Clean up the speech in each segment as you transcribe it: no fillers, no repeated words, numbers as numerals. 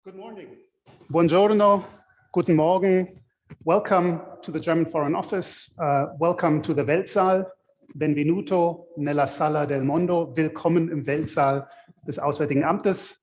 Good morning. Buongiorno. Guten Morgen. Welcome to the German Foreign Office. Welcome to the Weltsaal. Benvenuto nella Sala del Mondo. Willkommen im Weltsaal des Auswärtigen Amtes.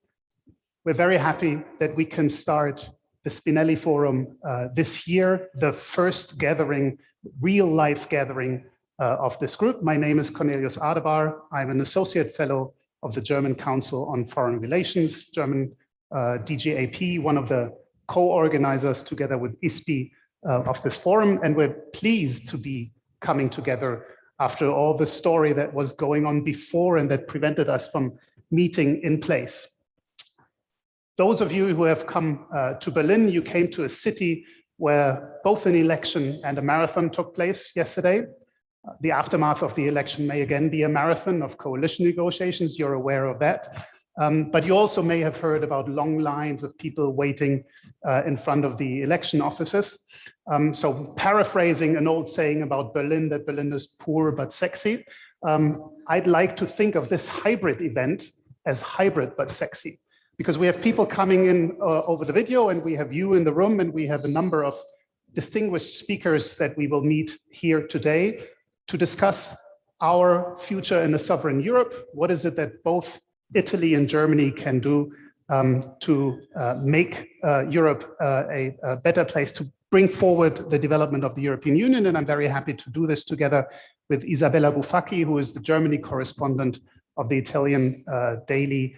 We're very happy that we can start the Spinelli Forum this year, the first gathering, real-life gathering of this group. My name is Cornelius Adebahr. I'm an associate fellow of the German Council on Foreign Relations, German DGAP, one of the co-organizers together with ISPI of this forum. And we're pleased to be coming together after all the story that was going on before and that prevented us from meeting in place. Those of you who have come to Berlin, you came to a city where both an election and a marathon took place yesterday. The aftermath of the election may again be a marathon of coalition negotiations. You're aware of that. But you also may have heard about long lines of people waiting in front of the election offices. So paraphrasing an old saying about Berlin, that Berlin is poor but sexy, I'd like to think of this hybrid event as hybrid but sexy, because we have people coming in over the video, and we have you in the room, and we have a number of distinguished speakers that we will meet here today to discuss our future in a sovereign Europe. What is it that both Italy and Germany can do to make Europe a better place, to bring forward the development of the European Union. And I'm very happy to do this together with Isabella Bufacchi, who is the Germany correspondent of the Italian daily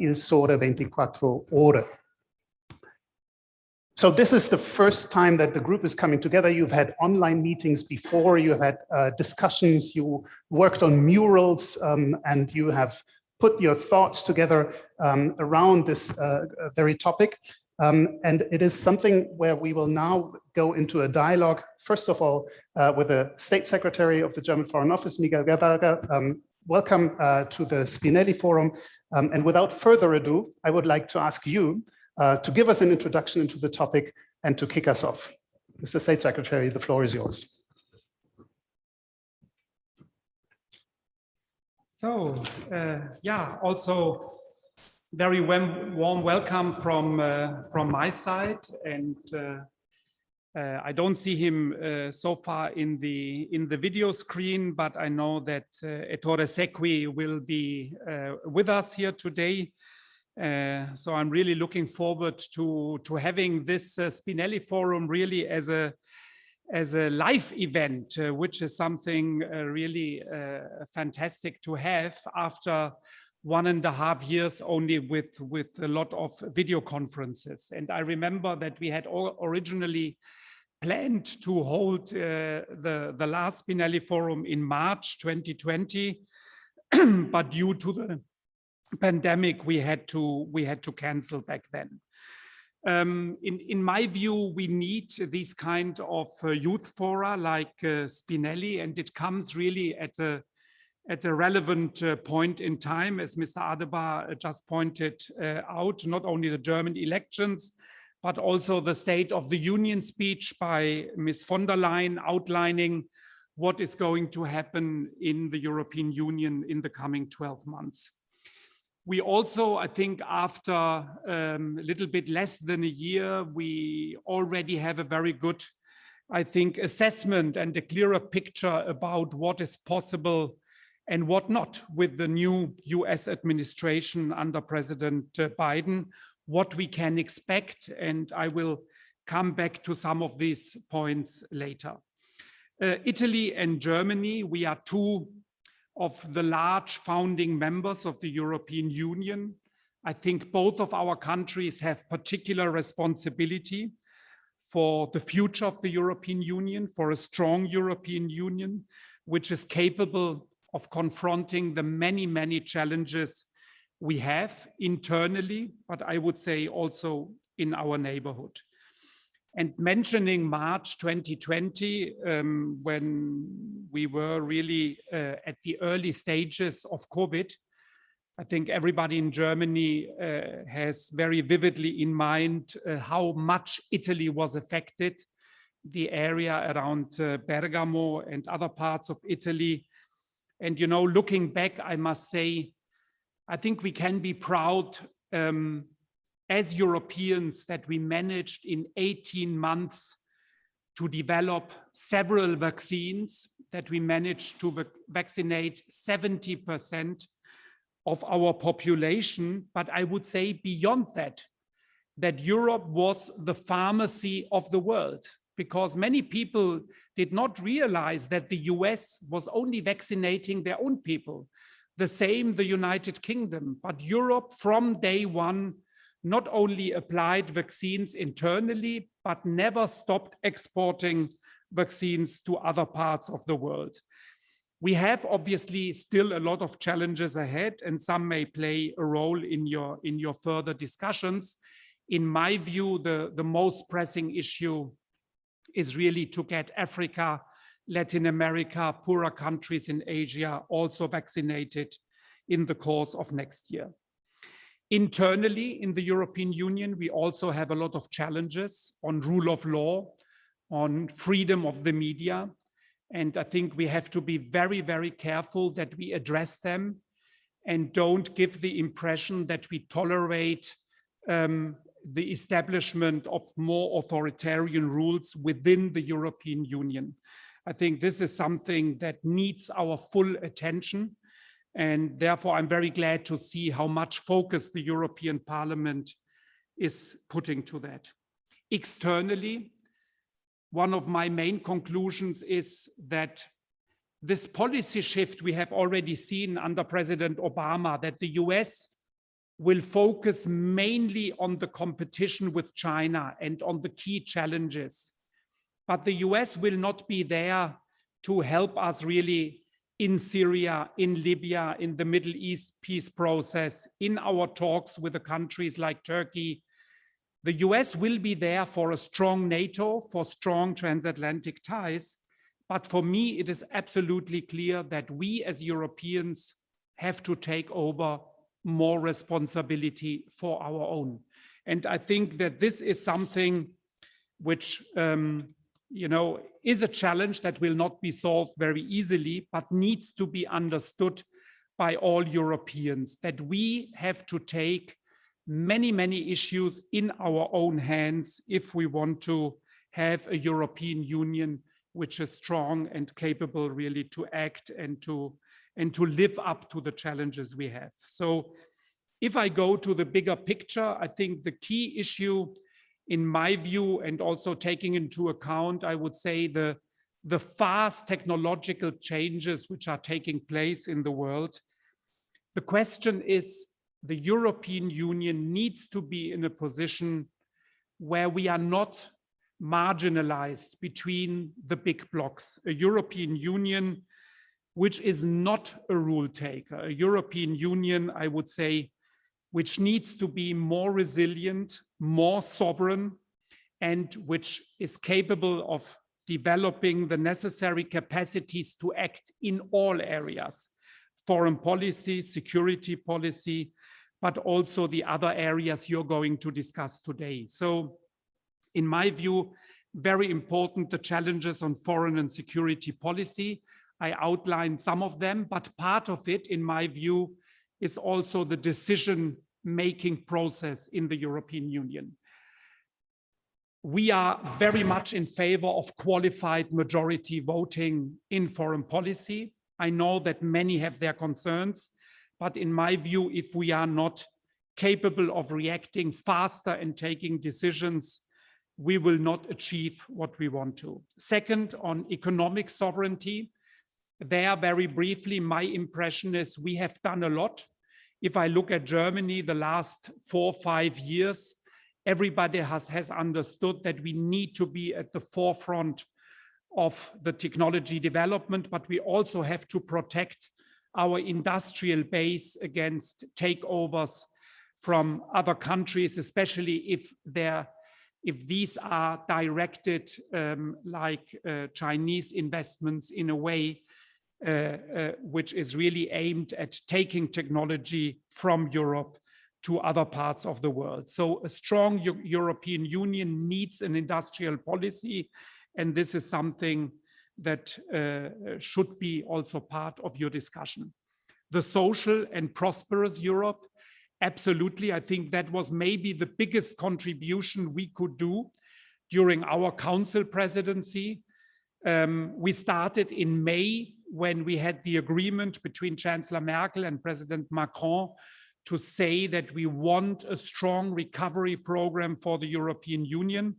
Il Sole 24 Ore. So this is the first time that the group is coming together. You've had online meetings before, you had discussions, you worked on murals, and you have put your thoughts together around this very topic. And it is something where we will now go into a dialogue, first of all, with the State Secretary of the German Foreign Office, Miguel. Welcome to the Spinelli Forum. And without further ado, I would like to ask you to give us an introduction into the topic and to kick us off. Mr. State Secretary, the floor is yours. So, yeah, also very warm welcome from my side, and I don't see him so far in the video screen, but I know that Ettore Sequi will be with us here today. So I'm really looking forward to having this Spinelli Forum really as a live event, which is something really fantastic to have after 1.5 years only with a lot of video conferences. And I remember that we had originally planned to hold the last Spinelli Forum in March 2020, but due to the pandemic, we had to cancel back then. In my view, we need these kind of youth fora like Spinelli, and it comes really at a relevant point in time, as Mr. Adebahr just pointed out, not only the German elections, but also the State of the Union speech by Ms. von der Leyen outlining what is going to happen in the European Union in the coming 12 months. We also, I think, after a little bit less than a year, we already have a very good, I think, assessment and a clearer picture about what is possible and what not with the new US administration under President Biden, what we can expect. And I will come back to some of these points later. Italy and Germany, we are two of the large founding members of the European Union. I think both of our countries have particular responsibility for the future of the European Union, for a strong European Union, which is capable of confronting the many, many challenges we have internally, but I would say also in our neighborhood. And mentioning March 2020, when we were really at the early stages of COVID, I think everybody in Germany has very vividly in mind how much Italy was affected, the area around Bergamo and other parts of Italy. And, you know, looking back, I must say, I think we can be proud as Europeans that we managed in 18 months to develop several vaccines, that we managed to vaccinate 70% of our population. But I would say beyond that, that Europe was the pharmacy of the world, because many people did not realize that the US was only vaccinating their own people. The same, the United Kingdom. But Europe from day one not only applied vaccines internally, but never stopped exporting vaccines to other parts of the world. We have obviously still a lot of challenges ahead, and some may play a role in your further discussions. In my view, the most pressing issue is really to get Africa, Latin America, poorer countries in Asia also vaccinated in the course of next year. Internally in the European Union, we also have a lot of challenges on rule of law, on freedom of the media. And I think we have to be very, very careful that we address them and don't give the impression that we tolerate the establishment of more authoritarian rules within the European Union. I think this is something that needs our full attention. And therefore, I'm very glad to see how much focus the European Parliament is putting to that. Externally, one of my main conclusions is that this policy shift we have already seen under President Obama, that the US will focus mainly on the competition with China and on the key challenges. But the US will not be there to help us really in Syria, in Libya, in the Middle East peace process, in our talks with the countries like Turkey. The US will be there for a strong NATO, for strong transatlantic ties. But for me, it is absolutely clear that we as Europeans have to take over more responsibility for our own. And I think that this is something which is a challenge that will not be solved very easily, but needs to be understood by all Europeans, that we have to take many, many issues in our own hands if we want to have a European Union which is strong and capable really to act and to live up to the challenges we have. So if I go to the bigger picture, I think the key issue in my view, and also taking into account, I would say, the fast technological changes which are taking place in the world, the question is, the European Union needs to be in a position where we are not marginalized between the big blocs. A European Union which is not a rule taker, a European Union, I would say, which needs to be more resilient, more sovereign, and which is capable of developing the necessary capacities to act in all areas, foreign policy, security policy, but also the other areas you're going to discuss today. So in my view, very important, the challenges on foreign and security policy. I outlined some of them, but part of it, in my view, is also the decision-making process in the European Union. We are very much in favor of qualified majority voting in foreign policy. I know that many have their concerns, but in my view, if we are not capable of reacting faster and taking decisions, we will not achieve what we want to. Second, on economic sovereignty, there very briefly, my impression is we have done a lot. If I look at Germany, the last 4 or 5 years, everybody has understood that we need to be at the forefront of the technology development, but we also have to protect our industrial base against takeovers from other countries, especially if these are directed like Chinese investments in a way which is really aimed at taking technology from Europe to other parts of the world. So a strong European Union needs an industrial policy, and this is something that should be also part of your discussion. The social and prosperous Europe, Absolutely. I think that was maybe the biggest contribution we could do during our council presidency. We started in May when we had the agreement between Chancellor Merkel and President Macron to say that we want a strong recovery program for the European Union.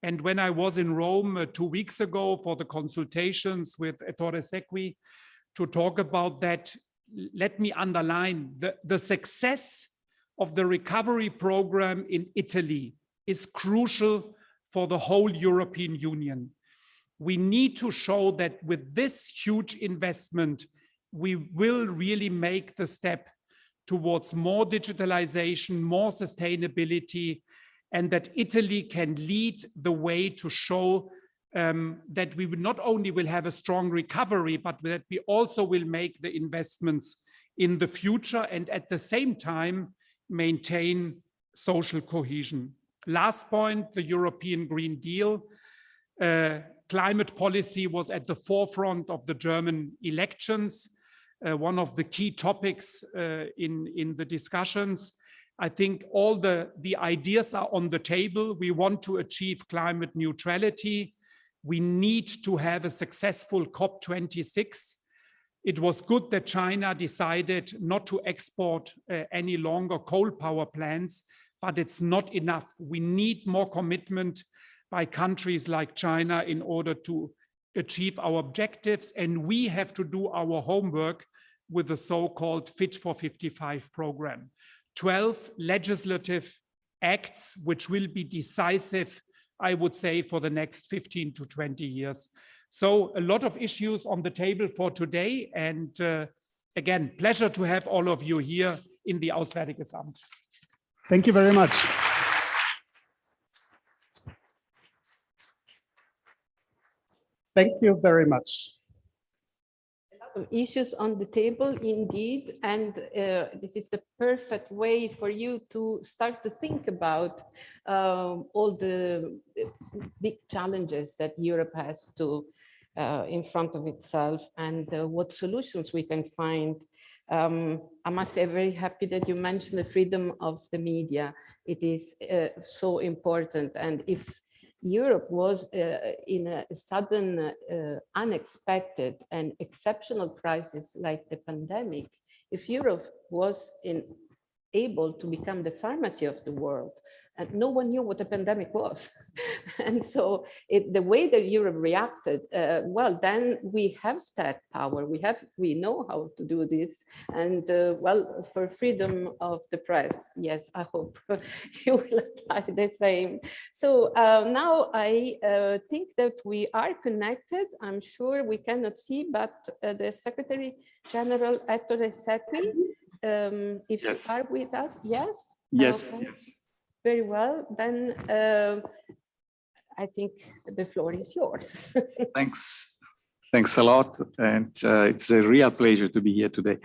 And when I was in Rome 2 weeks ago for the consultations with Ettore Sequi to talk about that, let me underline the success of the recovery program in Italy is crucial for the whole European Union. We need to show that with this huge investment, we will really make the step towards more digitalization, more sustainability, and that Italy can lead the way to show that we not only will have a strong recovery, but that we also will make the investments in the future and at the same time maintain social cohesion. Last point, the European Green Deal. Climate policy was at the forefront of the German elections, one of the key topics in the discussions. I think all the ideas are on the table. We want to achieve climate neutrality. We need to have a successful COP26. It was good that China decided not to export any longer coal power plants, but it's not enough. We need more commitment by countries like China in order to achieve our objectives. And we have to do our homework with the so-called Fit for 55 program. 12 legislative acts, which will be decisive, I would say, for the next 15 to 20 years. So a lot of issues on the table for today. And again, pleasure to have all of you here in the Auswärtiges Amt. Thank you very much. Thank you very much. Issues on the table indeed, and this is the perfect way for you to start to think about all the big challenges that Europe has to in front of itself, and what solutions we can find. I must say, very happy that you mentioned the freedom of the media. It is so important, and if Europe was in a sudden, unexpected and exceptional crisis like the pandemic, if Europe was able to become the pharmacy of the world, and no one knew what a pandemic was. And so the way that Europe reacted, well, then we have that power. We know how to do this. And well, for freedom of the press, yes, I hope you will apply the same. So now I think that we are connected. I'm sure we cannot see, but the Secretary General Ettore Sequi, if you are with us, yes? Yes, okay. yes. Very well, then I think the floor is yours. Thanks a lot, and it's a real pleasure to be here today.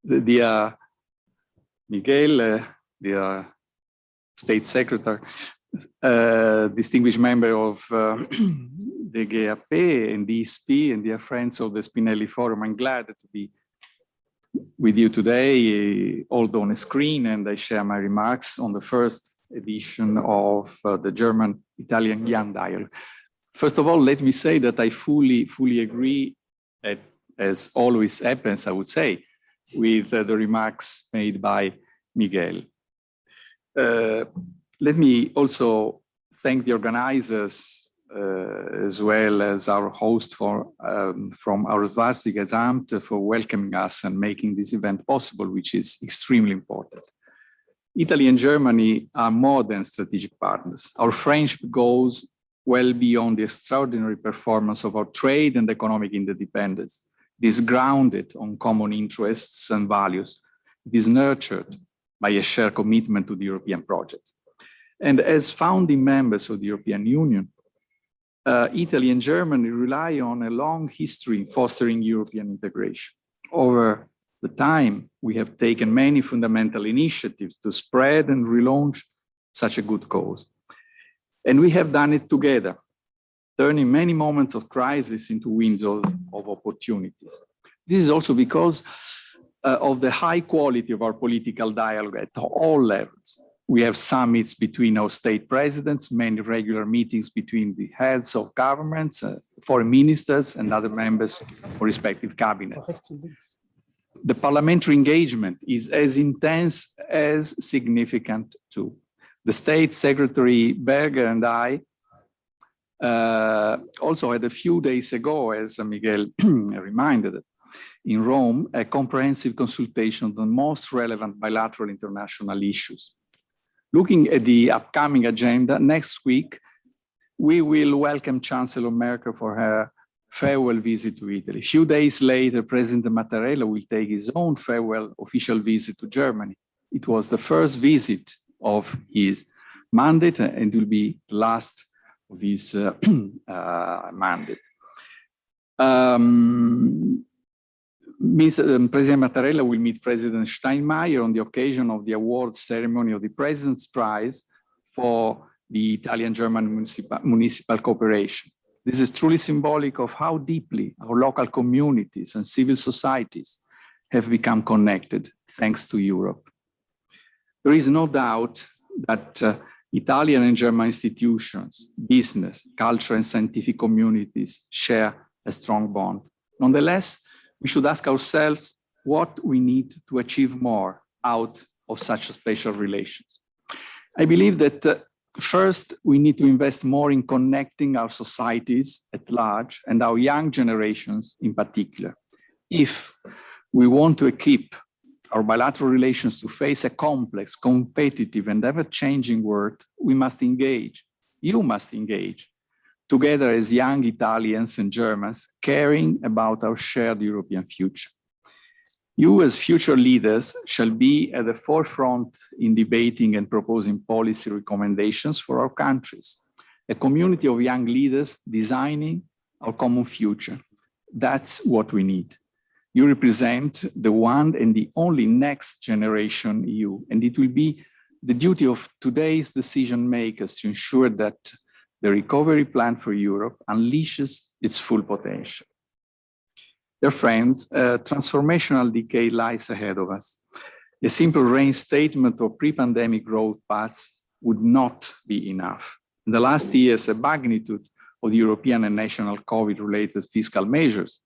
Dear Miguel, dear State Secretary, distinguished member of the DGAP and DSP, and dear friends of the Spinelli Forum, I'm glad to be with you today, although on a screen, and I share my remarks on the first edition of the German-Italian Young Dialogue. First of all, let me say that I fully agree, as always happens, I would say, with the remarks made by Miguel. Let me also thank the organizers as well as our host from our Auswärtiges Amt for welcoming us and making this event possible, which is extremely important. Italy and Germany are more than strategic partners. Our friendship goes well beyond the extraordinary performance of our trade and economic independence. It is grounded on common interests and values. It is nurtured by a shared commitment to the European project. And as founding members of the European Union, Italy and Germany rely on a long history in fostering European integration. Over the time, we have taken many fundamental initiatives to spread and relaunch such a good cause. And we have done it together, turning many moments of crisis into windows of opportunities. This is also because of the high quality of our political dialogue at all levels. We have summits between our state presidents, many regular meetings between the heads of governments, foreign ministers, and other members of respective cabinets. The parliamentary engagement is as intense as significant too. The State Secretary Berger and I also had a few days ago, as Miguel reminded, in Rome, a comprehensive consultation on the most relevant bilateral international issues. Looking at the upcoming agenda, next week, we will welcome Chancellor Merkel for her farewell visit to Italy. A few days later, President Mattarella will take his own farewell official visit to Germany. It was the first visit of his mandate and will be the last of his mandate. President Mattarella will meet President Steinmeier on the occasion of the awards ceremony of the President's Prize for the Italian-German municipal cooperation. This is truly symbolic of how deeply our local communities and civil societies have become connected thanks to Europe. There is no doubt that Italian and German institutions, business, culture, and scientific communities share a strong bond. Nonetheless, we should ask ourselves what we need to achieve more out of such special relations. I believe that first, we need to invest more in connecting our societies at large and our young generations in particular. If we want to equip our bilateral relations to face a complex, competitive, and ever-changing world, we must engage. You must engage together as young Italians and Germans caring about our shared European future. You as future leaders shall be at the forefront in debating and proposing policy recommendations for our countries, a community of young leaders designing our common future. That's what we need. You represent the one and the only next generation EU, and it will be the duty of today's decision makers to ensure that the recovery plan for Europe unleashes its full potential. Dear friends, a transformational decade lies ahead of us. A simple reinstatement of pre-pandemic growth paths would not be enough. In the last years, the magnitude of the European and national COVID-related fiscal measures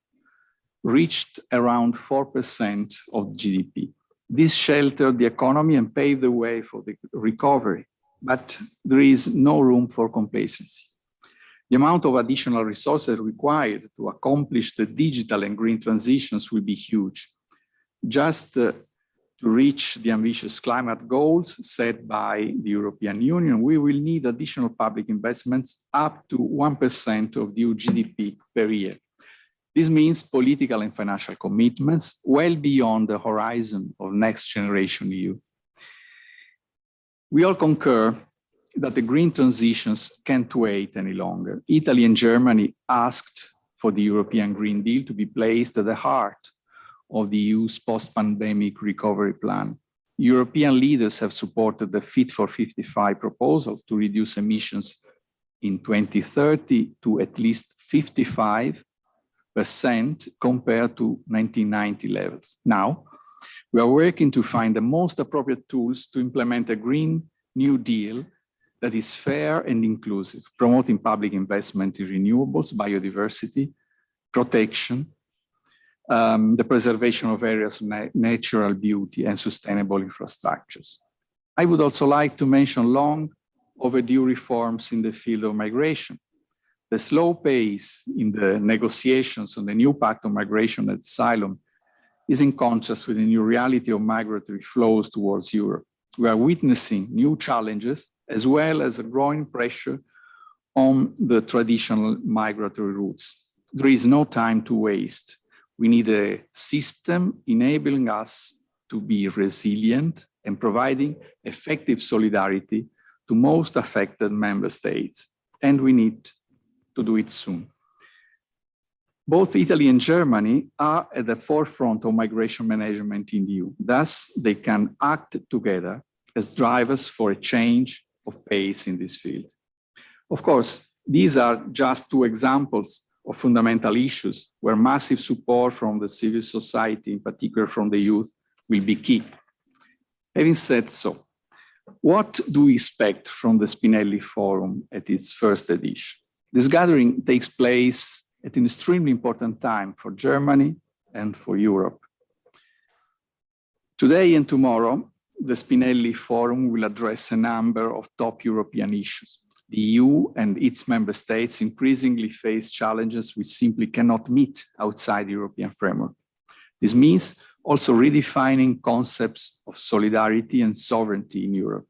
reached around 4% of GDP. This sheltered the economy and paved the way for the recovery, but there is no room for complacency. The amount of additional resources required to accomplish the digital and green transitions will be huge. Just to reach the ambitious climate goals set by the European Union, we will need additional public investments up to 1% of the EU GDP per year. This means political and financial commitments well beyond the horizon of next generation EU. We all concur that the green transitions can't wait any longer. Italy and Germany asked for the European Green Deal to be placed at the heart of the EU's post-pandemic recovery plan. European leaders have supported the Fit for 55 proposal to reduce emissions in 2030 to at least 55% compared to 1990 levels. Now, we are working to find the most appropriate tools to implement a Green New Deal that is fair and inclusive, promoting public investment in renewables, biodiversity, protection, the preservation of areas of natural beauty and sustainable infrastructures. I would also like to mention long overdue reforms in the field of migration. The slow pace in the negotiations on the new Pact on Migration and Asylum is in contrast with the new reality of migratory flows towards Europe. We are witnessing new challenges as well as a growing pressure on the traditional migratory routes. There is no time to waste. We need a system enabling us to be resilient and providing effective solidarity to most affected member states. And we need to do it soon. Both Italy and Germany are at the forefront of migration management in the EU. Thus, they can act together as drivers for a change of pace in this field. Of course, these are just two examples of fundamental issues, where massive support from the civil society, in particular from the youth, will be key. Having said so, what do we expect from the Spinelli Forum at its first edition? This gathering takes place at an extremely important time for Germany and for Europe. Today and tomorrow, the Spinelli Forum will address a number of top European issues. The EU and its member states increasingly face challenges which simply cannot meet outside the European framework. This means also redefining concepts of solidarity and sovereignty in Europe.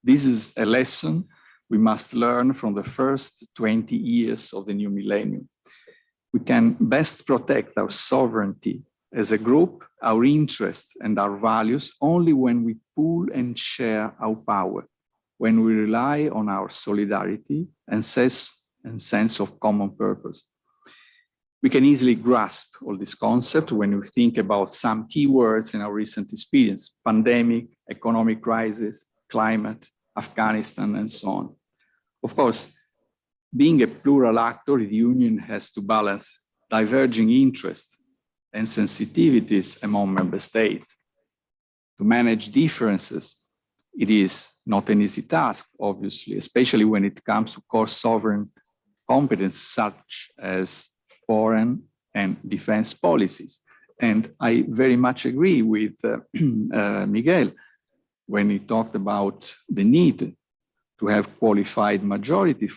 This is a lesson we must learn from the first 20 years of the new millennium. We can best protect our sovereignty as a group, our interests and our values only when we pool and share our power, when we rely on our solidarity and sense of common purpose. We can easily grasp all this concept when we think about some key words in our recent experience: pandemic, economic crisis, climate, Afghanistan, and so on. Of course, being a plural actor, the Union has to balance diverging interests and sensitivities among member states. To manage differences, it is not an easy task, obviously, especially when it comes to core sovereign competence such as foreign and defense policies. And I very much agree with Miguel when he talked about the need to have qualified majority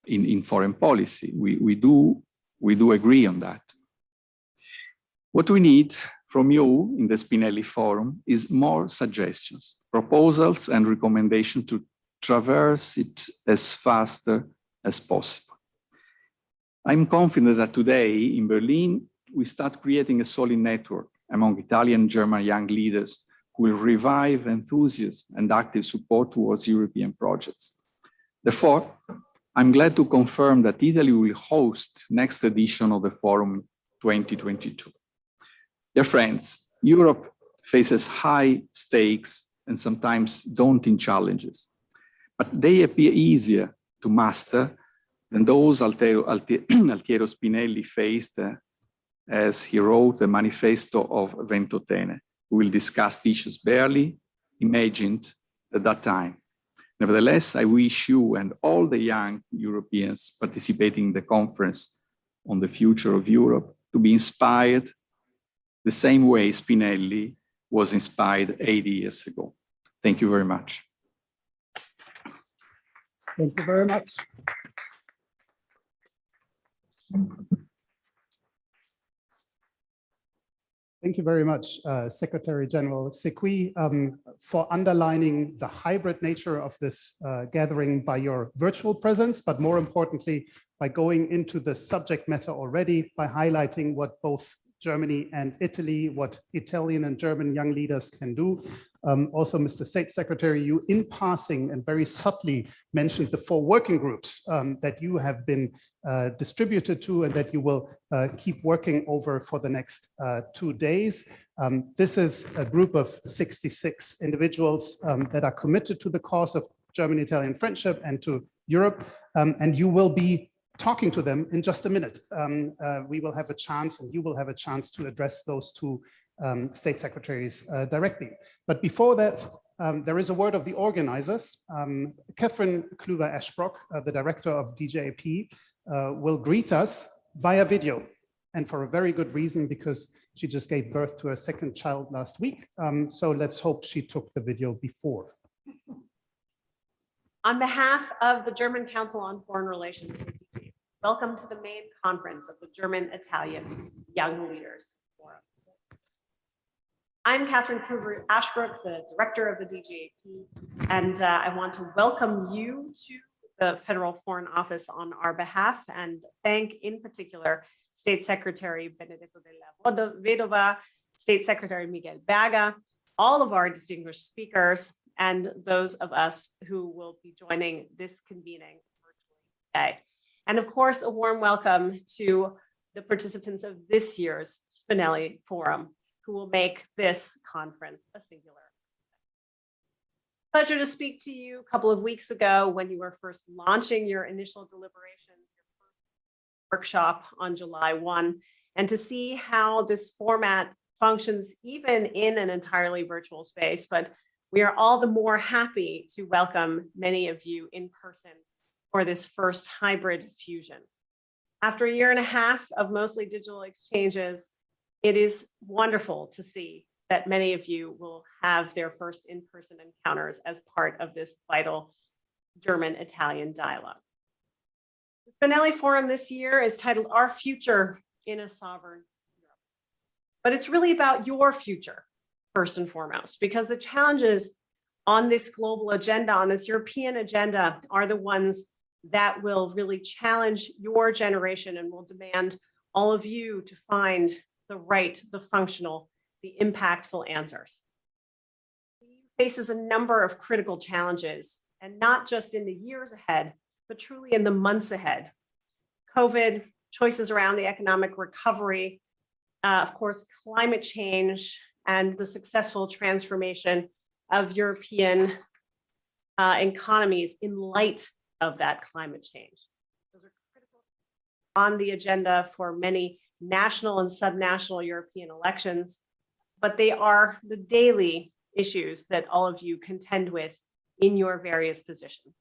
in foreign policy. We do agree on that. What we need from you in the Spinelli Forum is more suggestions, proposals, and recommendations to traverse it as faster as possible. I'm confident that today in Berlin, we start creating a solid network among Italian and German young leaders who will revive enthusiasm and active support towards European projects. Therefore, I'm glad to confirm that Italy will host next edition of the Forum 2022. Dear friends, Europe faces high stakes and sometimes daunting challenges, but they appear easier to master than those Altiero Spinelli faced as he wrote the Manifesto of Ventotene. We will discuss issues barely imagined at that time. Nevertheless, I wish you and all the young Europeans participating in the conference on the future of Europe to be inspired the same way Spinelli was inspired 80 years ago. Thank you very much. Thank you very much. Thank you very much, Secretary General Sequi, for underlining the hybrid nature of this gathering by your virtual presence, but more importantly, by going into the subject matter already, by highlighting what both Germany and Italy, what Italian and German young leaders can do. Also, Mr. State Secretary, you in passing and very subtly mentioned the 4 working groups that you have been distributed to and that you will keep working over for the next 2 days. This is a group of 66 individuals that are committed to the cause of German-Italian friendship and to Europe, and you will be talking to them in just a minute. We will have a chance, and you will have a chance to address those 2 state secretaries directly. But before that, there is a word of the organizers. Cathryn Clüver Ashbrook, the director of DGAP, will greet us via video, and for a very good reason, because she just gave birth to a 2nd child last week. So let's hope she took the video before. On behalf of the German Council on Foreign Relations, welcome to the main conference of the German-Italian Young Leaders Forum. I'm Cathryn Clüver Ashbrook, the director of the DGAP, and I want to welcome you to the Federal Foreign Office on our behalf and thank in particular State Secretary Benedetto della Vedova, State Secretary Miguel Berger, all of our distinguished speakers, and those of us who will be joining this convening virtually today. And of course, a warm welcome to the participants of this year's Spinelli Forum, who will make this conference a singular. Pleasure to speak to you a couple of weeks ago when you were first launching your initial deliberations, workshop on July 1, and to see how this format functions even in an entirely virtual space. But we are all the more happy to welcome many of you in person for this first hybrid fusion. After a year and a half of mostly digital exchanges, it is wonderful to see that many of you will have their first in-person encounters as part of this vital German-Italian dialogue. The Spinelli Forum this year is titled Our Future in a Sovereign Europe. But it's really about your future, first and foremost, because the challenges on this global agenda, on this European agenda, are the ones that will really challenge your generation and will demand all of you to find the right, the functional, the impactful answers. The EU faces a number of critical challenges, and not just in the years ahead, but truly in the months ahead. COVID, choices around the economic recovery, of course, climate change, and the successful transformation of European economies in light of that climate change. Those are critical on the agenda for many national and subnational European elections, but they are the daily issues that all of you contend with in your various positions.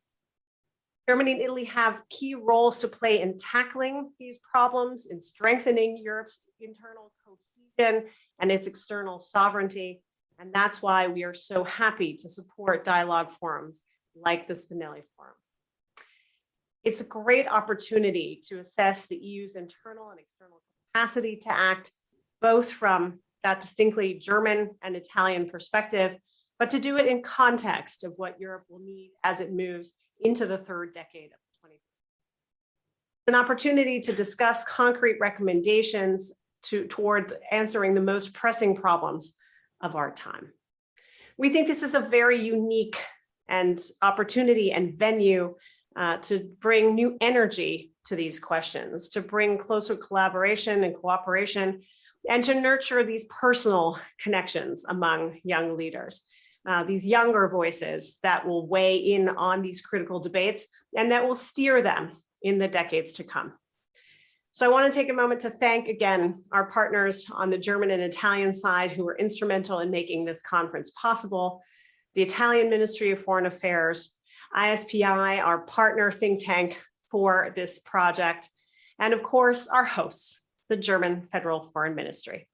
Germany and Italy have key roles to play in tackling these problems, in strengthening Europe's internal cohesion and its external sovereignty. And that's why we are so happy to support dialogue forums like the Spinelli Forum. It's a great opportunity to assess the EU's internal and external capacity to act, both from that distinctly German and Italian perspective, but to do it in context of what Europe will need as it moves into the third decade of the 20th. An opportunity to discuss concrete recommendations toward answering the most pressing problems of our time. We think this is a very unique and opportunity and venue to bring new energy to these questions, to bring closer collaboration and cooperation, and to nurture these personal connections among young leaders. These younger voices that will weigh in on these critical debates and that will steer them in the decades to come. So I want to take a moment to thank again our partners on the German and Italian side who were instrumental in making this conference possible, the Italian Ministry of Foreign Affairs, ISPI, our partner think tank for this project, and of course our hosts, the German Federal Foreign Ministry.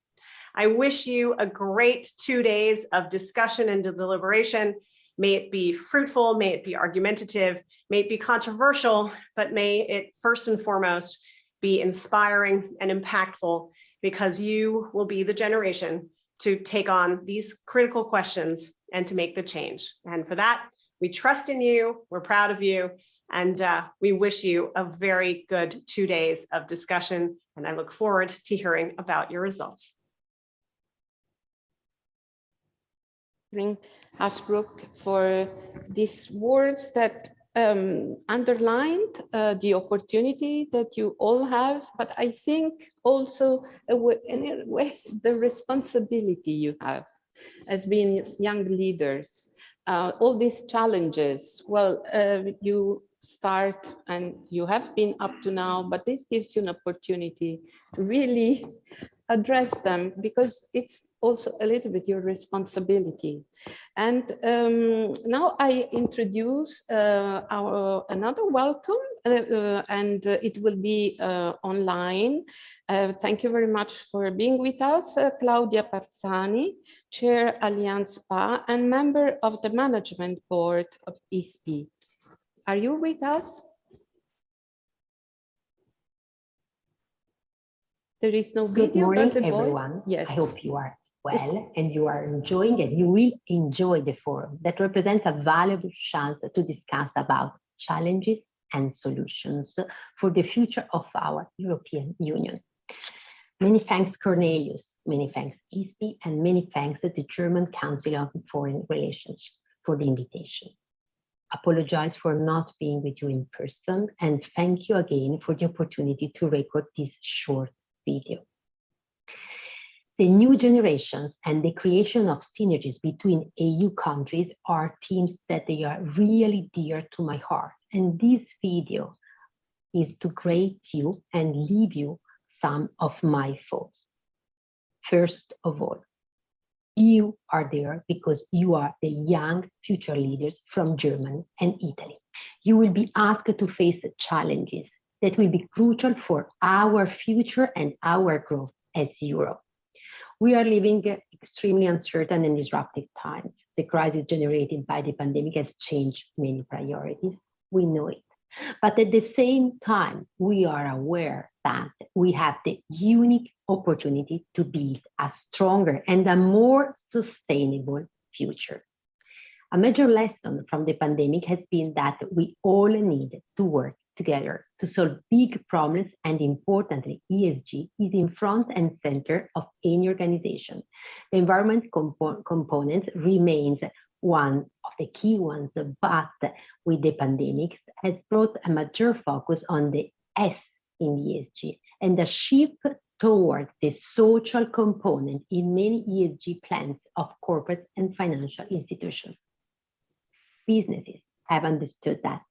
I wish you a great 2 days of discussion and deliberation. May it be fruitful, may it be argumentative, may it be controversial, but may it first and foremost be inspiring and impactful, because you will be the generation to take on these critical questions and to make the change. And for that, we trust in you, we're proud of you, and we wish you a very good 2 days of discussion, and I look forward to hearing about your results. Ashbrook for these words that underlined the opportunity that you all have, but I think also in a way the responsibility you have as being young leaders. All these challenges, well, you start and you have been up to now, but this gives you an opportunity to really address them, because it's also a little bit your responsibility. And now I introduce our another welcome, and it will be online. Thank you very much for being with us, Claudia Parzani, Chair Allianz SPA and member of the Management Board of ISPI. Are you with us? There is no video. Good morning, but the everyone. voice? Yes. I hope you are well and you are enjoying, and you will enjoy the forum that represents a valuable chance to discuss about challenges and solutions for the future of our European Union. Many thanks, Cornelius, many thanks, ISPI, and many thanks to the German Council of Foreign Relations for the invitation. Apologize for not being with you in person, and thank you again for the opportunity to record this short video. The new generations and the creation of synergies between EU countries are themes that they are really dear to my heart. And this video is to greet you and leave you some of my thoughts. First of all, you are there because you are the young future leaders from Germany and Italy. You will be asked to face challenges that will be crucial for our future and our growth as Europe. We are living extremely uncertain and disruptive times. The crisis generated by the pandemic has changed many priorities. We know it. But at the same time, we are aware that we have the unique opportunity to build a stronger and a more sustainable future. A major lesson from the pandemic has been that we all need to work together to solve big problems, and importantly, ESG is in front and center of any organization. The environment component remains one of the key ones, but with the pandemic has brought a major focus on the S in ESG and a shift toward the social component in many ESG plans of corporate and financial institutions. Businesses have understood that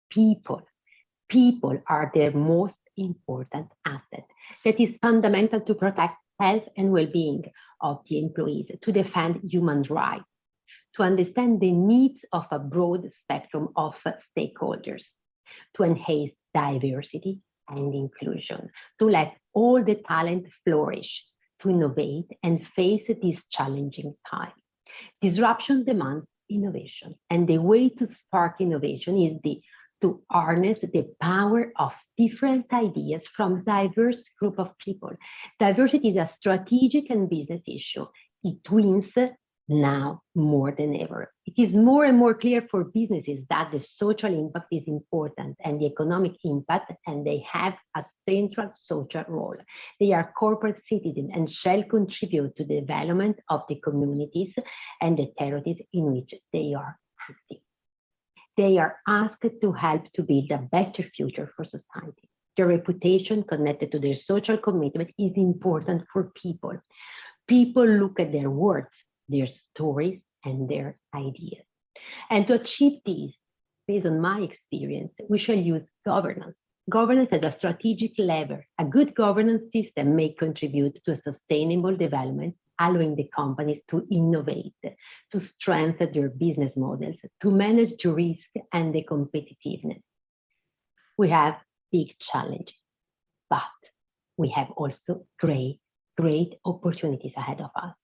people are their most important asset. That is fundamental to protect health and well-being of the employees, to defend human rights, to understand the needs of a broad spectrum of stakeholders, to enhance diversity and inclusion, to let all the talent flourish, to innovate and face these challenging times. Disruption demands innovation, and the way to spark innovation is to harness the power of different ideas from diverse group of people. Diversity is a strategic and business issue. It wins now more than ever. It is more and more clear for businesses that the social impact is important and the economic impact, and they have a central social role. They are corporate citizens and shall contribute to the development of the communities and the territories in which they are active. They are asked to help to build a better future for society. Their reputation connected to their social commitment is important for people. People look at their words, their stories, and their ideas. And to achieve this, based on my experience, we shall use governance. Governance as a strategic lever. A good governance system may contribute to a sustainable development, allowing the companies to innovate, to strengthen their business models, to manage the risk and the competitiveness. We have big challenges, but we have also great opportunities ahead of us.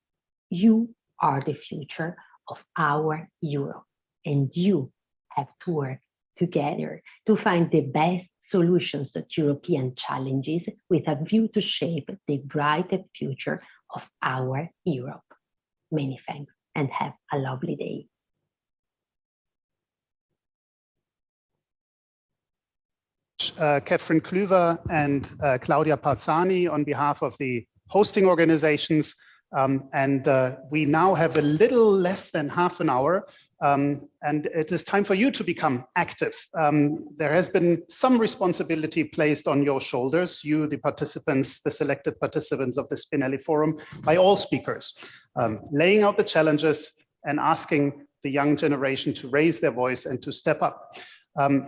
You are the future of our Europe, and you have to work together to find the best solutions to European challenges with a view to shape the brighter future of our Europe. Many thanks and have a lovely day. Cathryn Clüver and Claudia Parzani on behalf of the hosting organizations. We now have a little less than half an hour, and it is time for you to become active. There has been some responsibility placed on your shoulders, you, the participants, the selected participants of the Spinelli Forum, by all speakers, laying out the challenges and asking the young generation to raise their voice and to step up.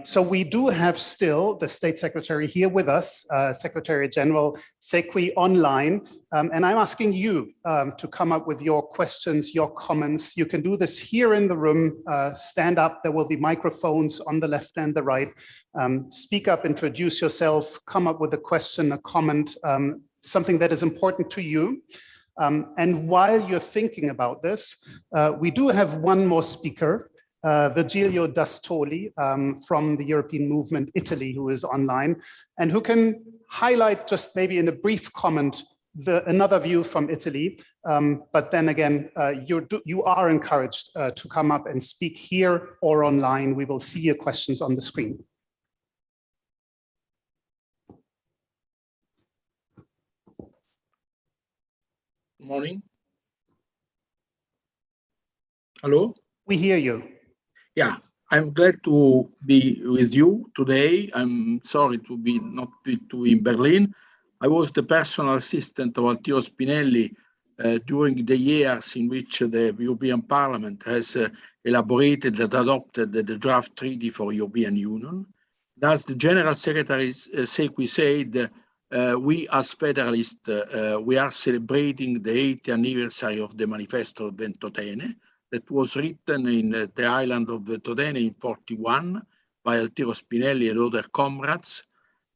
So we do have still the State Secretary here with us, Secretary General Sequi online, and I'm asking you to come up with your questions, your comments. You can do this here in the room, stand up, there will be microphones on the left and the right. Speak up, introduce yourself, come up with a question, a comment, something that is important to you. And while you're thinking about this, we do have one more speaker, Virgilio D'Astoli from the European Movement Italy, who is online and who can highlight just maybe in a brief comment another view from Italy. But then again, you are encouraged to come up and speak here or online. We will see your questions on the screen. Good morning. Hello? We hear you. Yeah, I'm glad to be with you today. I'm sorry to not be in Berlin. I was the personal assistant of Altiero Spinelli during the years in which the European Parliament has elaborated and adopted the draft treaty for European Union. As the General Secretary Sequi said, we as Federalists, we are celebrating the 80th anniversary of the Manifesto of Ventotene that was written in the island of Ventotene in 1941 by Altiero Spinelli and other comrades.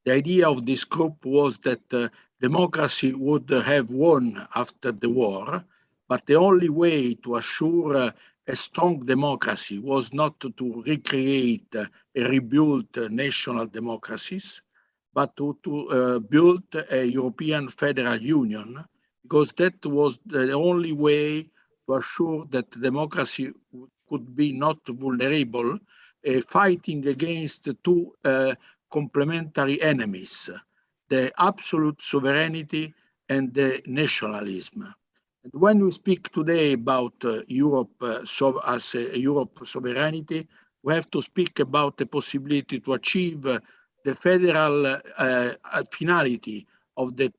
The idea of this group was that democracy would have won after the war, but the only way to assure a strong democracy was not to recreate and rebuild national democracies, but to build a European Federal Union, because that was the only way to assure that democracy could be not vulnerable, fighting against two complementary enemies, the absolute sovereignty and the nationalism. And when we speak today about Europe as a Europe sovereignty, we have to speak about the possibility to achieve the federal finality of the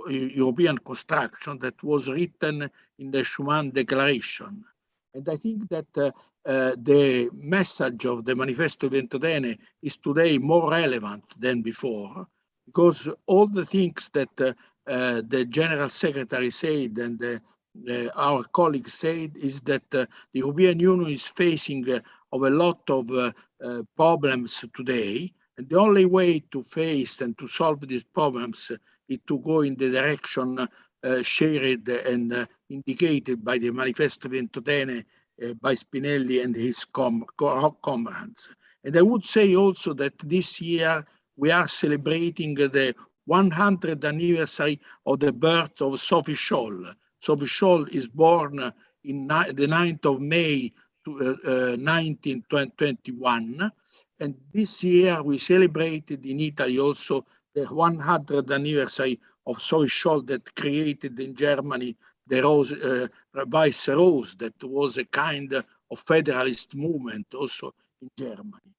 European construction that was written in the Schuman Declaration. And I think that the message of the Manifesto Ventotene is today more relevant than before, because all the things that the General Secretary said and our colleagues said is that the European Union is facing of a lot of problems today. And the only way to face and to solve these problems is to go in the direction shared and indicated by the Manifesto Ventotene by Spinelli and his comrades. And I would say also that this year we are celebrating the 100th anniversary of the birth of Sophie Scholl. Sophie Scholl is born in the 9th of May 1921. And this year we celebrated in Italy also the 100th anniversary of Sophie Scholl that created in Germany the Vice Rose, that was a kind of federalist movement also in Germany.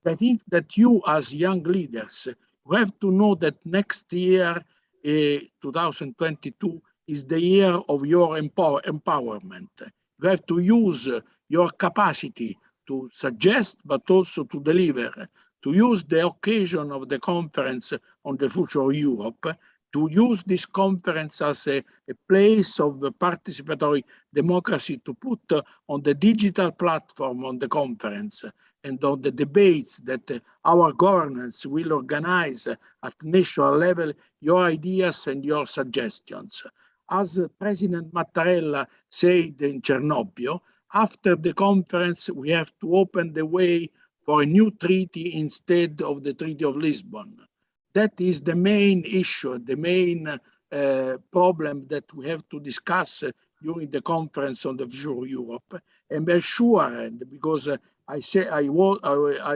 And I think that you as young leaders, you have to know that next year, 2022, is the year of your empowerment. You have to use your capacity to suggest, but also to deliver, to use the occasion of the conference on the future of Europe, to use this conference as a place of participatory democracy to put on the digital platform on the conference and on the debates that our governance will organize at national level, your ideas and your suggestions. As President Mattarella said in Chernobyl, after the conference, we have to open the way for a new treaty instead of the Treaty of Lisbon. That is the main issue, the main problem that we have to discuss during the conference on the future of Europe. And be sure, because I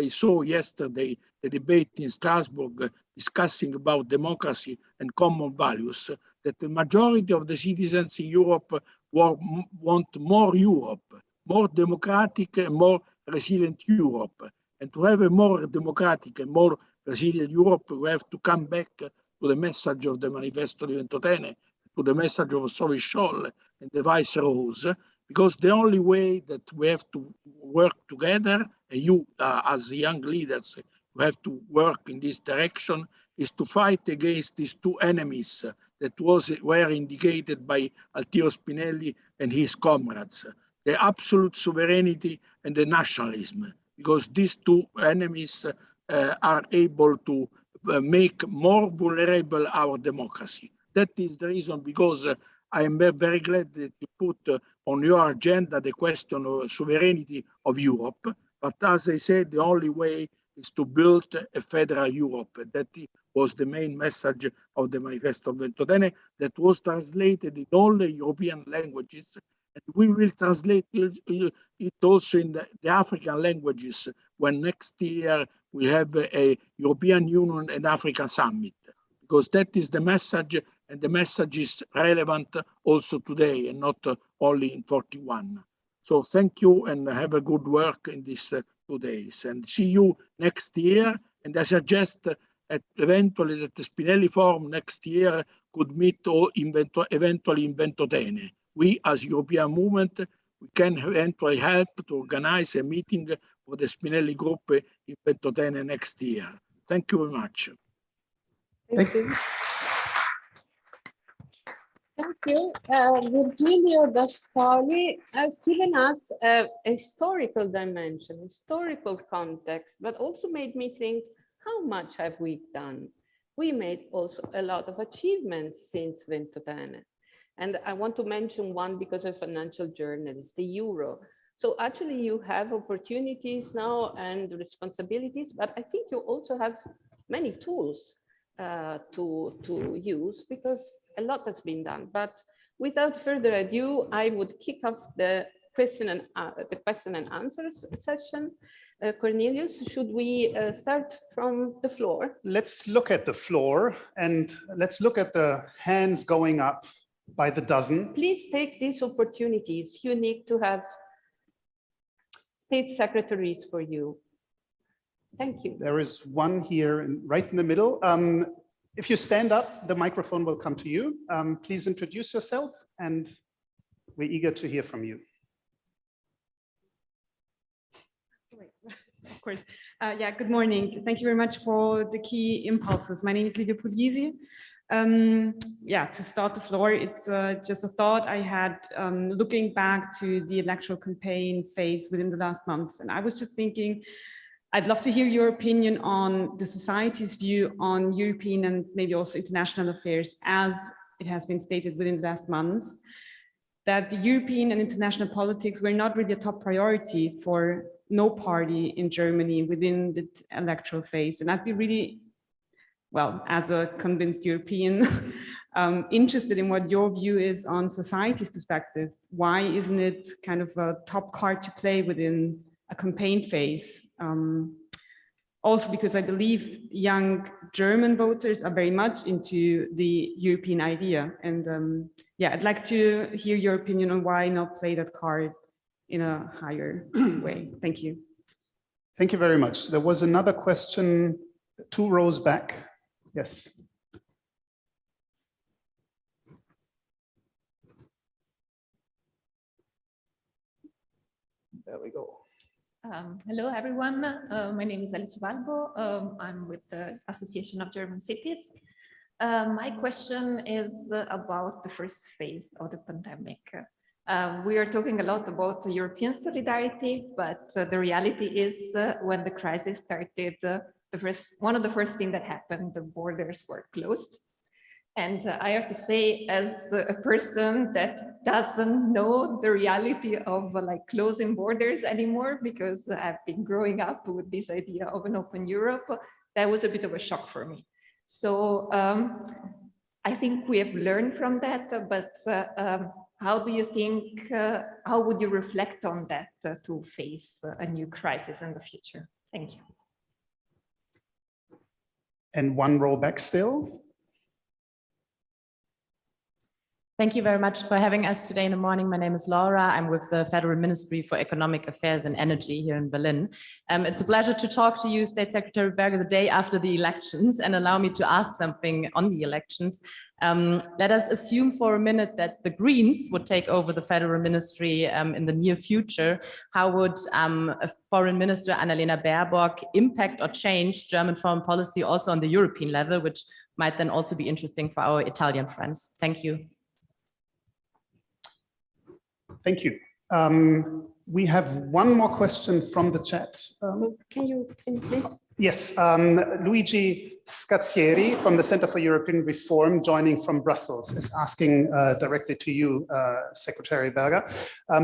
saw yesterday the debate in Strasbourg discussing about democracy and common values, that the majority of the citizens in Europe want more Europe, more democratic and more resilient Europe. And to have a more democratic and more resilient Europe, we have to come back to the message of the Manifesto Ventotene, to the message of Sophie Scholl and the Vice Rose, because the only way that we have to work together, and you as young leaders, you have to work in this direction, is to fight against these two enemies that were indicated by Altiero Spinelli and his comrades, the absolute sovereignty and the nationalism, because these two enemies are able to make more vulnerable our democracy. That is the reason, because I am very glad that you put on your agenda the question of sovereignty of Europe. But as I said, the only way is to build a federal Europe. That was the main message of the Manifesto Ventotene that was translated in all the European languages. And we will translate it also in the African languages when next year we have a European Union and African Summit, because that is the message, and the message is relevant also today and not only in 41. So thank you and have a good work in these 2 days, and see you next year. And I suggest eventually that the Spinelli Forum next year could meet eventually in Ventotene. We as European movement we can eventually help to organize a meeting for the Spinelli group in Ventotene next year. Thank you very much. Thank you. Thank you. Virgilio D'Astoli has given us a historical dimension, historical context, but also made me think, how much have we done? We made also a lot of achievements since Ventotene. And I want to mention one because of financial journalists, the euro. So actually you have opportunities now and responsibilities, but I think you also have many tools to use, because a lot has been done. But without further ado, I would kick off the question and answers session. Cornelius, should we start from the floor? Let's look at the floor and let's look at the hands going up by the dozen. Please take these opportunities. You need to have state secretaries for you. Thank you. There is one here right in the middle. If you stand up, the microphone will come to you. Please introduce yourself, and we're eager to hear from you. Of course. Yeah, good morning. Thank you very much for the key impulses. My name is Livia Puglisi. Yeah, to start the floor, it's just a thought I had looking back to the electoral campaign phase within the last months. And I was just thinking, I'd love to hear your opinion on the society's view on European and maybe also international affairs, as it has been stated within the last months, that the European and international politics were not really a top priority for no party in Germany within the electoral phase. And I'd be really, well, as a convinced European, interested in what your view is on society's perspective. Why isn't it kind of a top card to play within a campaign phase? Also because I believe young German voters are very much into the European idea. And yeah, I'd like to hear your opinion on why not play that card in a higher way. Thank you. Thank you very much. There was another question 2 rows back. Yes. There we go. Hello, everyone. My name is Alice Balbo. I'm with the Association of German Cities. My question is about the first phase of the pandemic. We are talking a lot about the European solidarity, but the reality is when the crisis started, one of the first things that happened, the borders were closed. And I have to say, as a person that doesn't know the reality of like closing borders anymore, because I've been growing up with this idea of an open Europe, that was a bit of a shock for me. So I think we have learned from that, but how do you think, how would you reflect on that to face a new crisis in the future? Thank you. And 1 row back still. Thank you very much for having us today in the morning. My name is Laura. I'm with the Federal Ministry for Economic Affairs and Energy here in Berlin. It's a pleasure to talk to you, State Secretary Berger, the day after the elections, and allow me to ask something on the elections. Let us assume for a minute that the Greens would take over the Federal Ministry in the near future. How would a Foreign Minister, Annalena Baerbock, impact or change German foreign policy also on the European level, which might then also be interesting for our Italian friends? Thank you. Thank you. We have 1 more question from the chat. Can you please? Yes, Luigi Scazzieri from the Center for European Reform, joining from Brussels, is asking directly to you, Secretary Berger,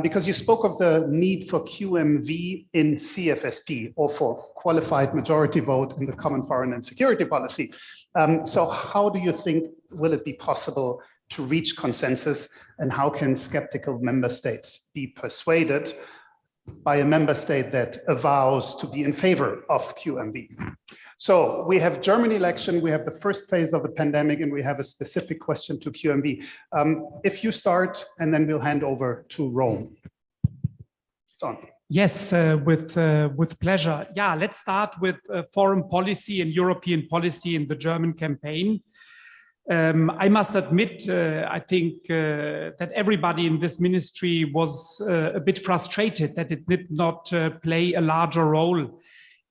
because you spoke of the need for QMV in CFSP, or for qualified majority vote in the Common Foreign and Security Policy. So how do you think will it be possible to reach consensus, and how can skeptical member states be persuaded by a member state that avows to be in favor of QMV? So we have German election, we have the first phase of the pandemic, and we have a specific question to QMV. If you start, and then we'll hand over to Rome. It's on. Yes, with pleasure. Yeah, let's start with foreign policy and European policy in the German campaign. I must admit, I think that everybody in this ministry was a bit frustrated that it did not play a larger role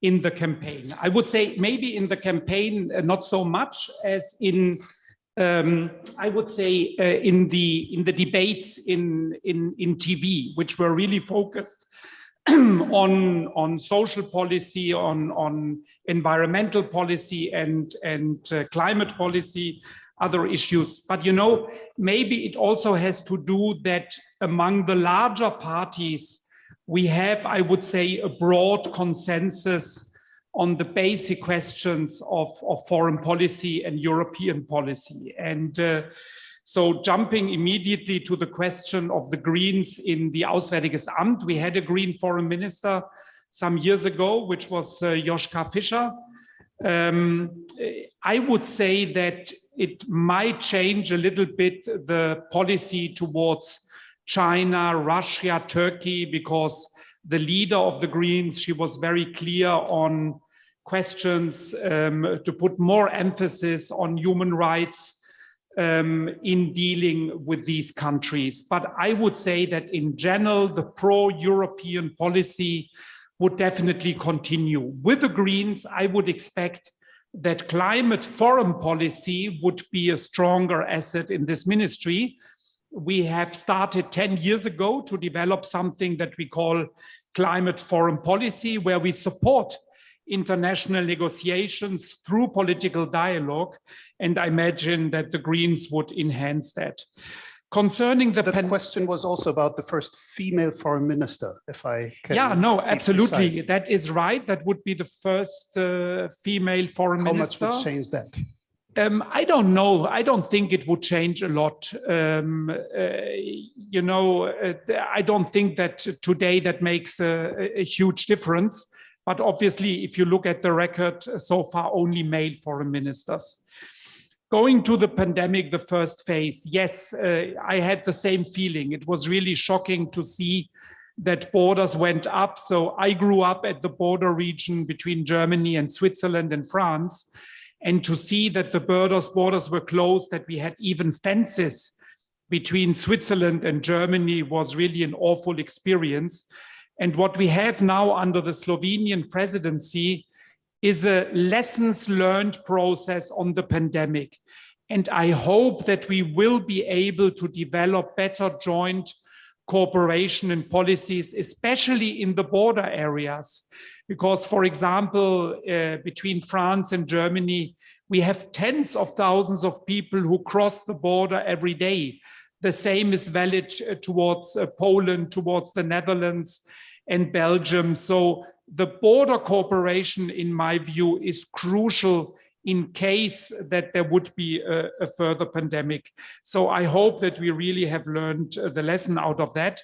in the campaign. I would say maybe in the campaign, not so much as in, I would say in the debates in TV, which were really focused on social policy, on environmental policy and climate policy, other issues. But you know, maybe it also has to do that among the larger parties, we have, I would say, a broad consensus on the basic questions of foreign policy and European policy. And so jumping immediately to the question of the Greens in the Auswärtiges Amt, we had a Green foreign minister some years ago, which was Joschka Fischer. I would say that it might change a little bit the policy towards China, Russia, Turkey, because the leader of the Greens, she was very clear on questions to put more emphasis on human rights in dealing with these countries. But I would say that in general, the pro-European policy would definitely continue. With the Greens, I would expect that climate foreign policy would be a stronger asset in this ministry. We have started 10 years ago to develop something that we call climate foreign policy, where we support international negotiations through political dialogue. And I imagine that the Greens would enhance that. Concerning the question was also about the first female foreign minister, if I can. Yeah, no, absolutely. Precise. That is right. That would be the first female foreign minister. How much would change that? I don't know. I don't think it would change a lot. You know, I don't think that today that makes a huge difference. But obviously, if you look at the record, so far only male foreign ministers. Going to the pandemic, the first phase, yes, I had the same feeling. It was really shocking to see that borders went up. So I grew up at the border region between Germany and Switzerland and France. And to see that the borders were closed, that we had even fences between Switzerland and Germany was really an awful experience. And what we have now under the Slovenian presidency is a lessons learned process on the pandemic. And I hope that we will be able to develop better joint cooperation and policies, especially in the border areas. Because, for example, between France and Germany, we have tens of thousands of people who cross the border every day. The same is valid towards Poland, towards the Netherlands and Belgium. So the border cooperation, in my view, is crucial in case that there would be a further pandemic. So I hope that we really have learned the lesson out of that.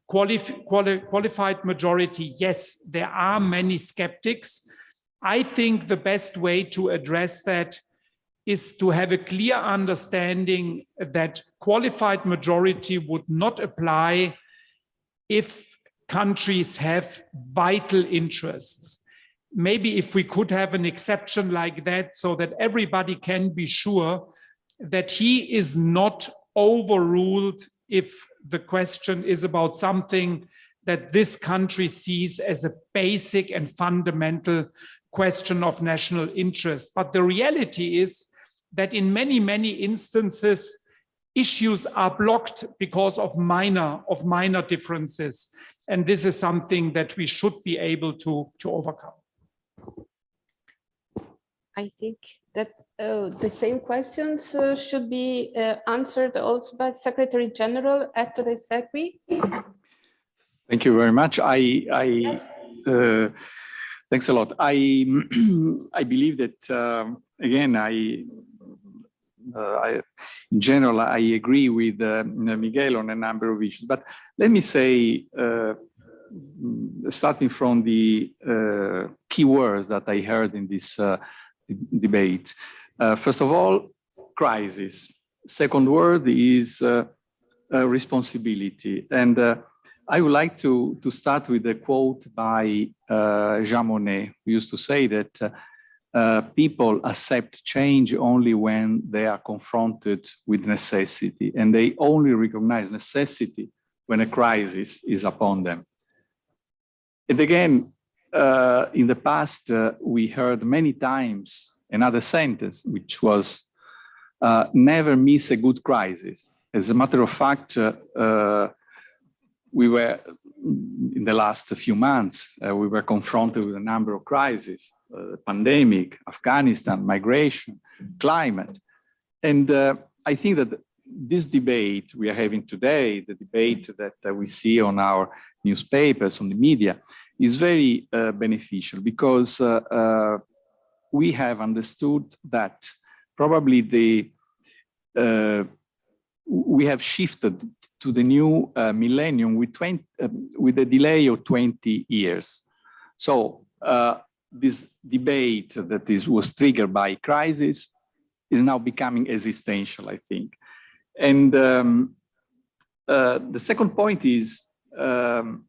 Qualified majority, yes, there are many skeptics. I think the best way to address that is to have a clear understanding that qualified majority would not apply if countries have vital interests. Maybe if we could have an exception like that so that everybody can be sure that he is not overruled if the question is about something that this country sees as a basic and fundamental question of national interest. But the reality is that in many, many instances, issues are blocked because of minor differences. And this is something that we should be able to overcome. I think that the same questions should be answered also by Secretary General Ettore Sequi. Thank you very much. Thanks a lot. I believe that, again, in general, I agree with Miguel on a number of issues. But let me say, starting from the key words that I heard in this debate. First of all, crisis. Second word is responsibility. And I would like to start with a quote by Jean Monnet, who used to say that people accept change only when they are confronted with necessity, and they only recognize necessity when a crisis is upon them. And again, in the past, we heard many times another sentence, which was, never miss a good crisis. As a matter of fact, we were, in the last few months, we were confronted with a number of crises, pandemic, Afghanistan, migration, climate. And I think that this debate we are having today, the debate that we see on our newspapers, on the media, is very beneficial because we have understood that probably we have shifted to the new millennium with a delay of 20 years. So this debate that was triggered by crisis is now becoming existential, I think. And the second point is, in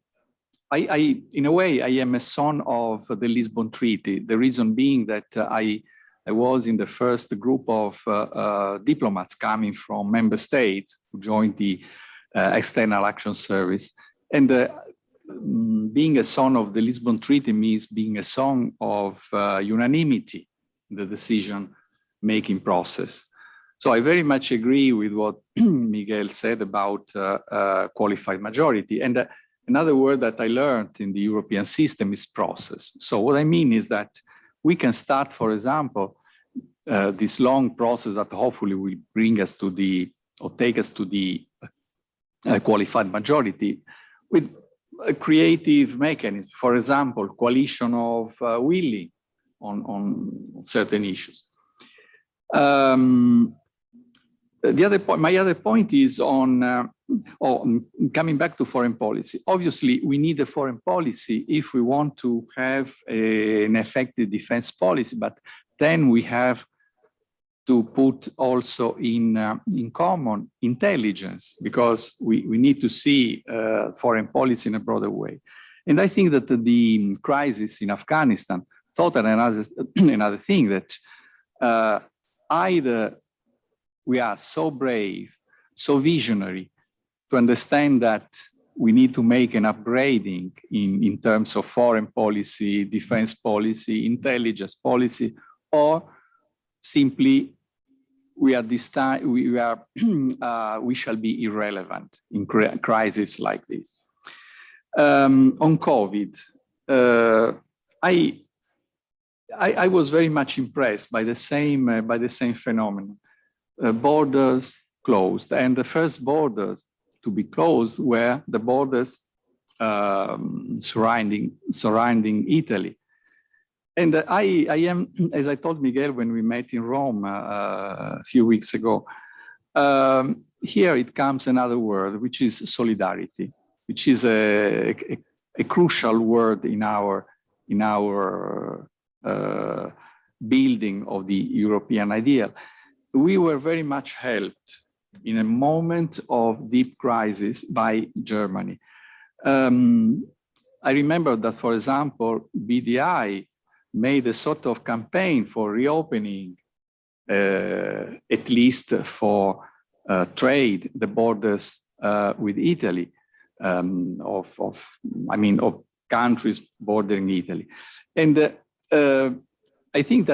a way, I am a son of the Lisbon Treaty. The reason being that I was in the first group of diplomats coming from member states who joined the External Action Service. And being a son of the Lisbon Treaty means being a son of unanimity in the decision-making process. So I very much agree with what Miguel said about qualified majority. And another word that I learned in the European system is process. So what I mean is that we can start, for example, this long process that hopefully will bring us to or take us to the qualified majority with a creative mechanism. For example, coalition of willing on certain issues. My other point is on coming back to foreign policy. Obviously, we need a foreign policy if we want to have an effective defense policy, but then we have to put also in common intelligence, because we need to see foreign policy in a broader way. And I think that the crisis in Afghanistan taught another thing, that either we are so brave, so visionary to understand that we need to make an upgrading in terms of foreign policy, defense policy, intelligence policy, or simply we shall be irrelevant in crises like this. On COVID, I was very much impressed by the same phenomenon. Borders closed, and the first borders to be closed were the borders surrounding Italy. And I am, as I told Miguel when we met in Rome a few weeks ago, here it comes another word, which is solidarity, which is a crucial word in our building of the European ideal. We were very much helped in a moment of deep crisis by Germany. I remember that, for example, BDI made a sort of campaign for reopening, at least for trade, the borders with Italy, of countries bordering Italy. And I think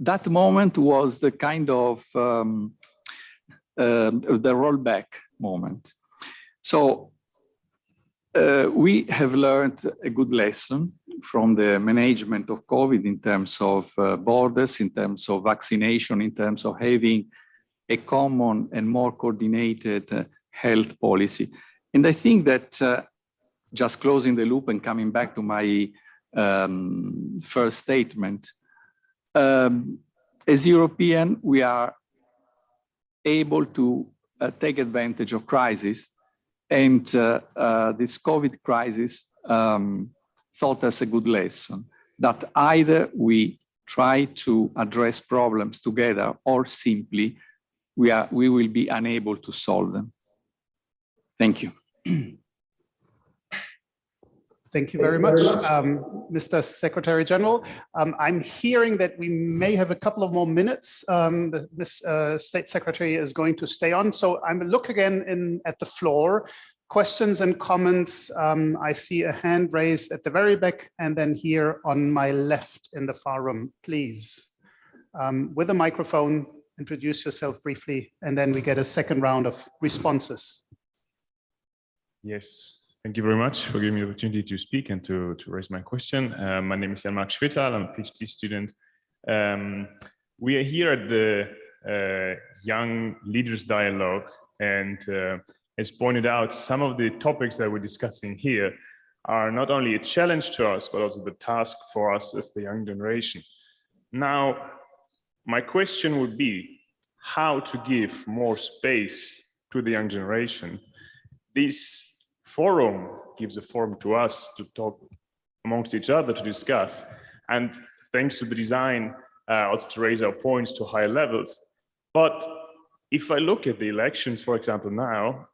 that moment was the kind of the rollback moment. So we have learned a good lesson from the management of COVID in terms of borders, in terms of vaccination, in terms of having a common and more coordinated health policy. And I think that just closing the loop and coming back to my first statement, as European, we are able to take advantage of crisis, and this COVID crisis taught us a good lesson, that either we try to address problems together, or simply we will be unable to solve them. Thank you. Thank you very much, Mr. Secretary General. I'm hearing that we may have a couple of more minutes. This State Secretary is going to stay on. So I'm look again at the floor. Questions and comments. I see a hand raised at the very back and then here on my left in the far room, please. With a microphone, introduce yourself briefly, and then we get a second round of responses. Yes. Thank you very much for giving me the opportunity to speak and to raise my question. My name is Jan-Marc Schwittal. I'm a PhD student. We are here at the Young Leaders Dialogue, and as pointed out, some of the topics that we're discussing here are not only a challenge to us, but also the task for us as the young generation. Now, my question would be how to give more space to the young generation. This forum gives a forum to us to talk amongst each other, to discuss, and thanks to the design, also to raise our points to higher levels. But if I look at the elections, for example, now,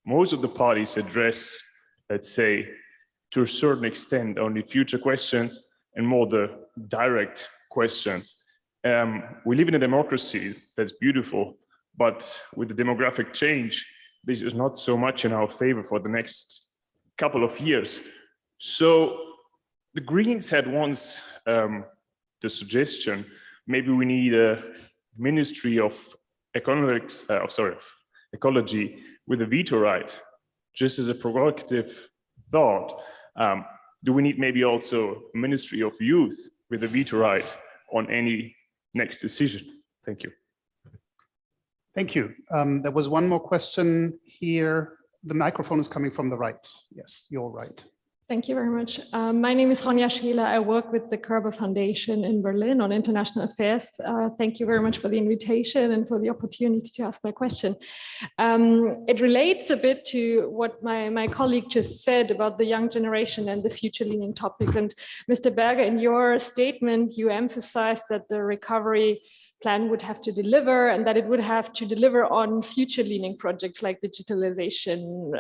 most of the parties address, let's say, to a certain extent, only future questions and more the direct questions. We live in a democracy that's beautiful, but with the demographic change, this is not so much in our favor for the next couple of years. So the Greens had once the suggestion, maybe we need a Ministry of Ecology with a veto right, just as a provocative thought. Do we need maybe also a Ministry of Youth with a veto right on any next decision? Thank you. Thank you. There was one more question here. The microphone is coming from the right. Yes, you're right. Thank you very much. My name is Ronja Scheele. I work with the Clüver Foundation in Berlin on international affairs. Thank you very much for the invitation and for the opportunity to ask my question. It relates a bit to what my colleague just said about the young generation and the future-leaning topics. And Mr. Berger, in your statement, you emphasized that the recovery plan would have to deliver, and that it would have to deliver on future-leaning projects like digitalization,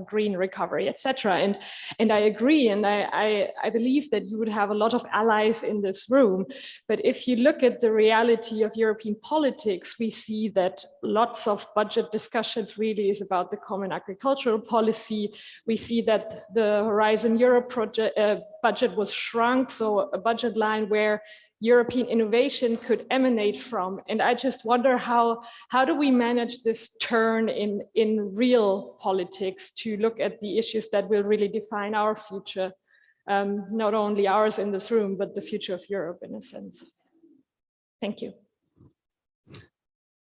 green recovery, etc. And I agree, and I believe that you would have a lot of allies in this room. But if you look at the reality of European politics, we see that lots of budget discussions really is about the common agricultural policy. We see that the Horizon Europe project budget was shrunk, so a budget line where European innovation could emanate from. And I just wonder how do we manage this turn in real politics to look at the issues that will really define our future, not only ours in this room, but the future of Europe in a sense. Thank you.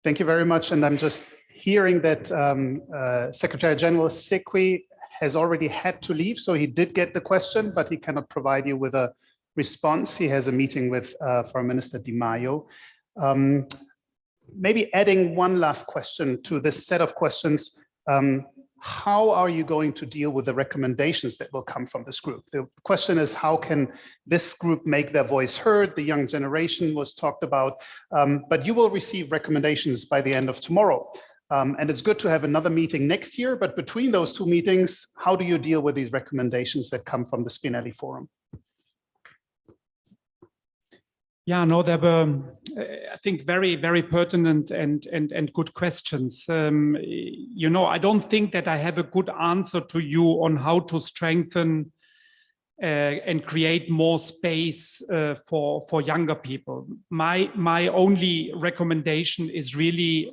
Thank you very much. And I'm just hearing that Secretary General Sequi has already had to leave. So he did get the question, but he cannot provide you with a response. He has a meeting with Foreign Minister Di Maio. Maybe adding one last question to this set of questions. How are you going to deal with the recommendations that will come from this group? The question is, how can this group make their voice heard? The young generation was talked about, but you will receive recommendations by the end of tomorrow. And it's good to have another meeting next year, but between those two meetings, how do you deal with these recommendations that come from the Spinelli Forum? Yeah, no, there were, I think, very, very pertinent and good questions. You know, I don't think that I have a good answer to you on how to strengthen and create more space for younger people. My only recommendation is really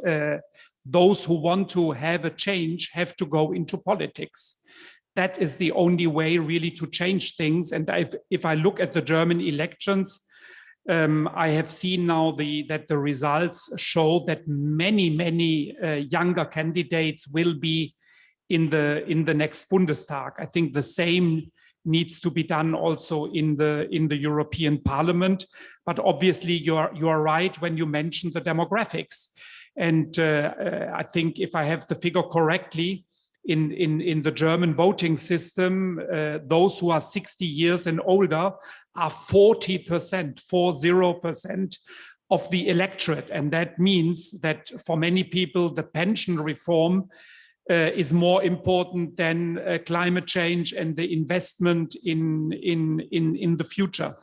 those who want to have a change have to go into politics. That is the only way really to change things. And if I look at the German elections, I have seen now that the results show that many younger candidates will be in the next Bundestag. I think the same needs to be done also in the European Parliament. But obviously, you are right when you mention the demographics. And I think if I have the figure correctly, in the German voting system, those who are 60 years and older are 40% of the electorate. And that means that for many people, the pension reform is more important than climate change and the investment in the future.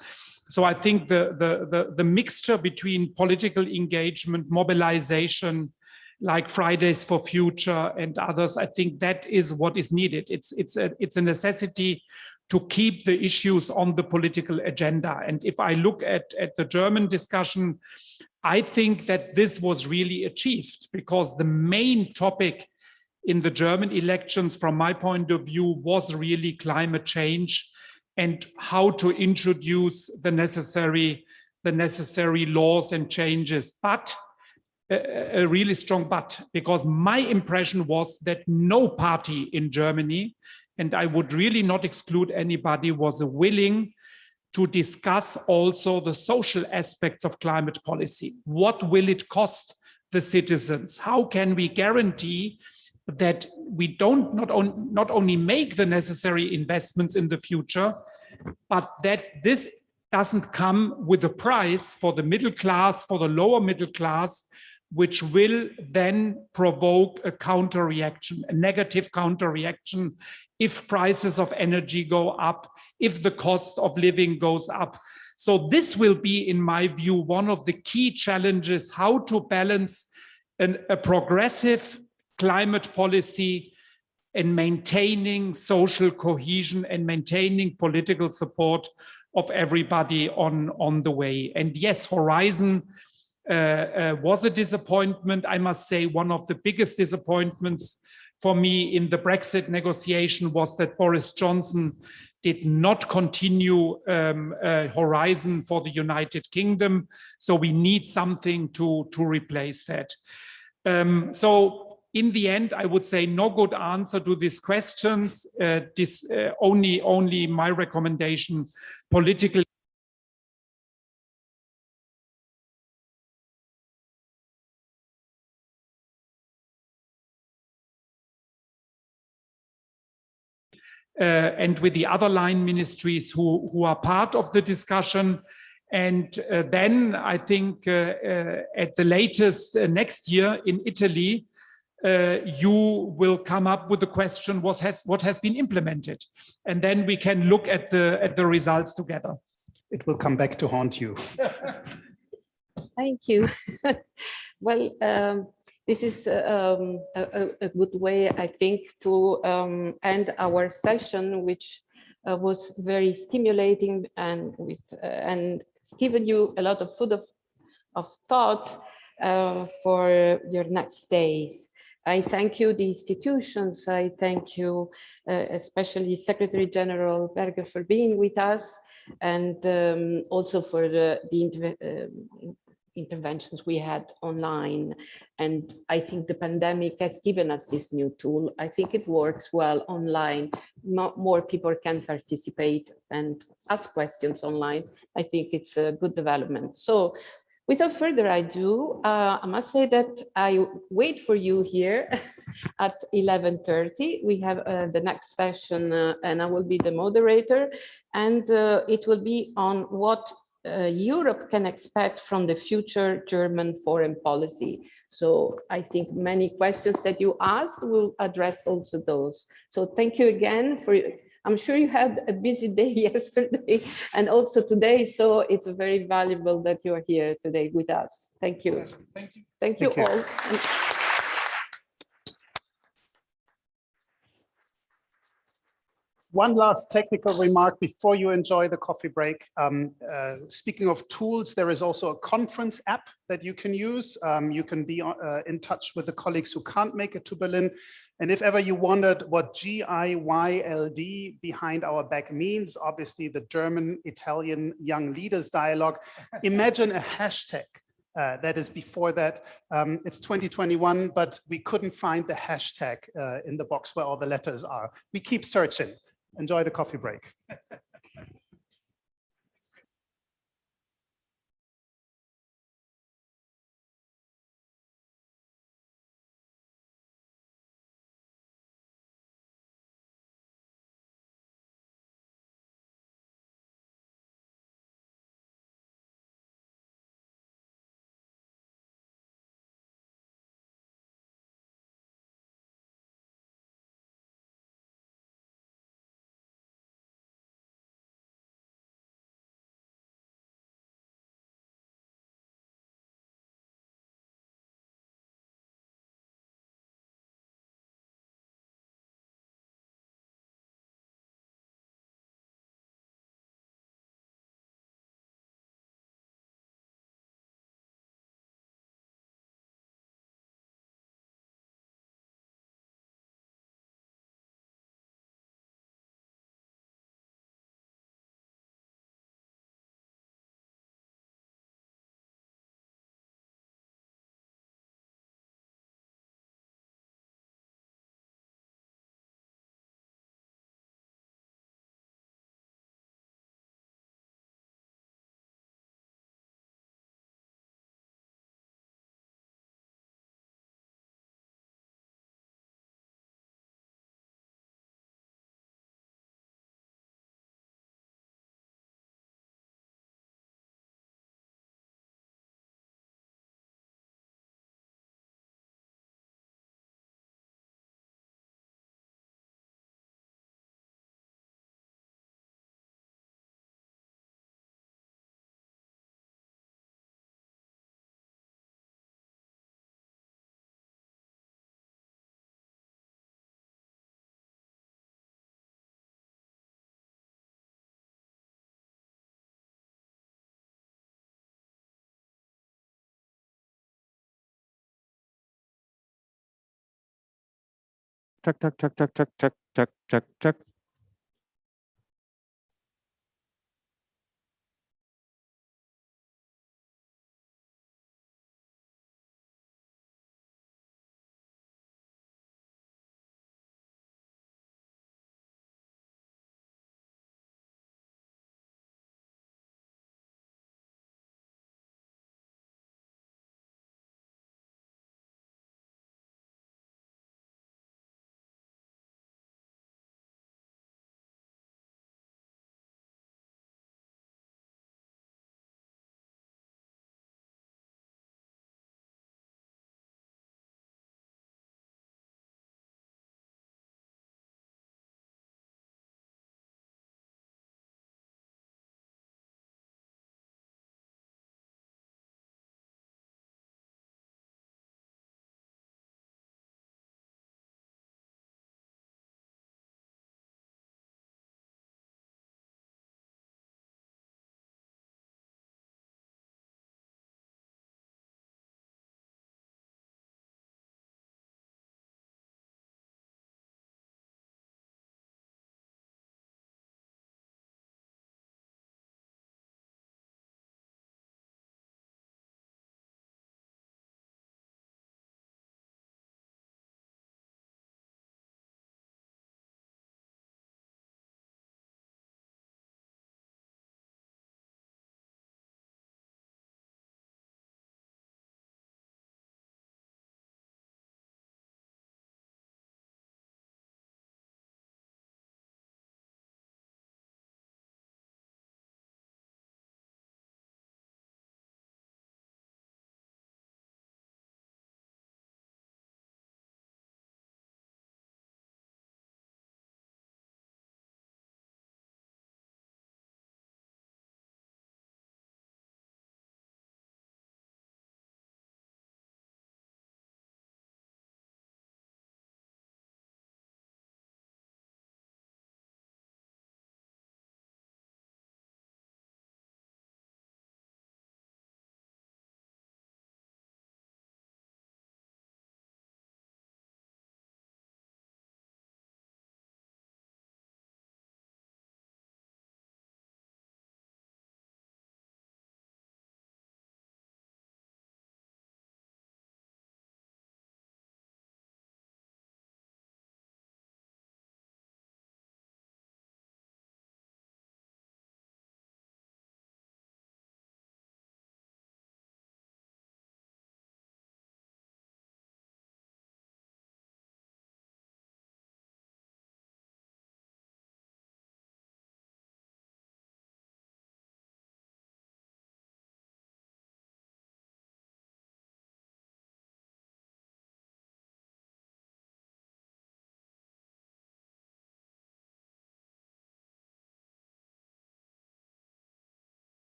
So I think the mixture between political engagement, mobilization, like Fridays for Future and others, I think that is what is needed. It's a necessity to keep the issues on the political agenda. And if I look at the German discussion, I think that this was really achieved, because the main topic in the German elections, from my point of view, was really climate change and how to introduce the necessary laws and changes. But a really strong but, because my impression was that no party in Germany, and I would really not exclude anybody, was willing to discuss also the social aspects of climate policy. What will it cost the citizens? How can we guarantee that we don't not only make the necessary investments in the future, but that this doesn't come with a price for the middle class, for the lower middle class, which will then provoke a counter reaction, a negative counter reaction, if prices of energy go up, if the cost of living goes up. So this will be, in my view, one of the key challenges, how to balance a progressive climate policy and maintaining social cohesion and maintaining political support of everybody on the way. And yes, Horizon was a disappointment. I must say, one of the biggest disappointments for me in the Brexit negotiation was that Boris Johnson did not continue Horizon for the United Kingdom. So we need something to replace that. So in the end, I would say no good answer to these questions. Only my recommendation, politically. And with the other line ministries who are part of the discussion. And then I think at the latest next year in Italy, you will come up with the question, what has been implemented? And then we can look at the results together. It will come back to haunt you. Thank you. Well, this is a good way, I think, to end our session, which was very stimulating and given you a lot of food of thought for your next days. I thank you, the institutions. I thank you, especially Secretary General Berger, for being with us, and also for the interventions we had online. And I think the pandemic has given us this new tool. I think it works well online. More people can participate and ask questions online. I think it's a good development. So without further ado, I must say that I wait for you here at 11:30. We have the next session and I will be the moderator, and it will be on what Europe can expect from the future German foreign policy. So I think many questions that you asked will address also those. So thank you again for, I'm sure you had a busy day yesterday and also today. So it's very valuable that you are here today with us. Thank you. Thank you. Thank you all. One last technical remark before you enjoy the coffee break. Speaking of tools, there is also a conference app that you can use. You can be in touch with the colleagues who can't make it to Berlin. And if ever you wondered what GIYLD behind our back means, obviously the German-Italian Young Leaders Dialogue, imagine a hashtag that is before that. It's 2021, but we couldn't find the hashtag in the box where all the letters are. We keep searching. Enjoy the coffee break. Check, check, check, check, check, check, check, check, check.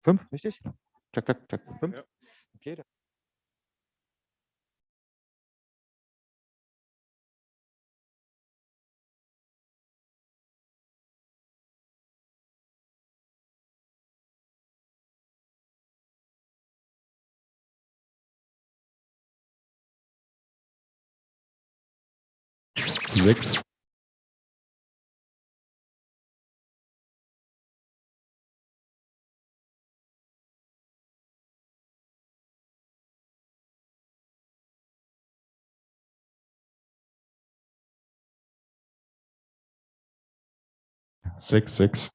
5, richtig? Check, check, check. 5. Ja. Okay. Sechs. Sechs, sechs.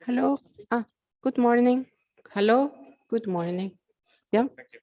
Hello. Good morning. Hello. Good morning. Yeah. Thank you.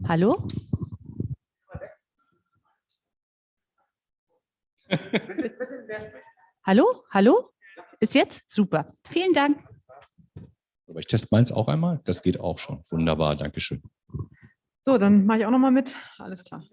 Hallo? Hallo? Hallo? Ist jetzt? Super. Vielen Dank. Aber ich teste meins auch einmal. Das geht auch schon. Wunderbar, Dankeschön. So, dann mache ich auch noch mal mit. Alles klar.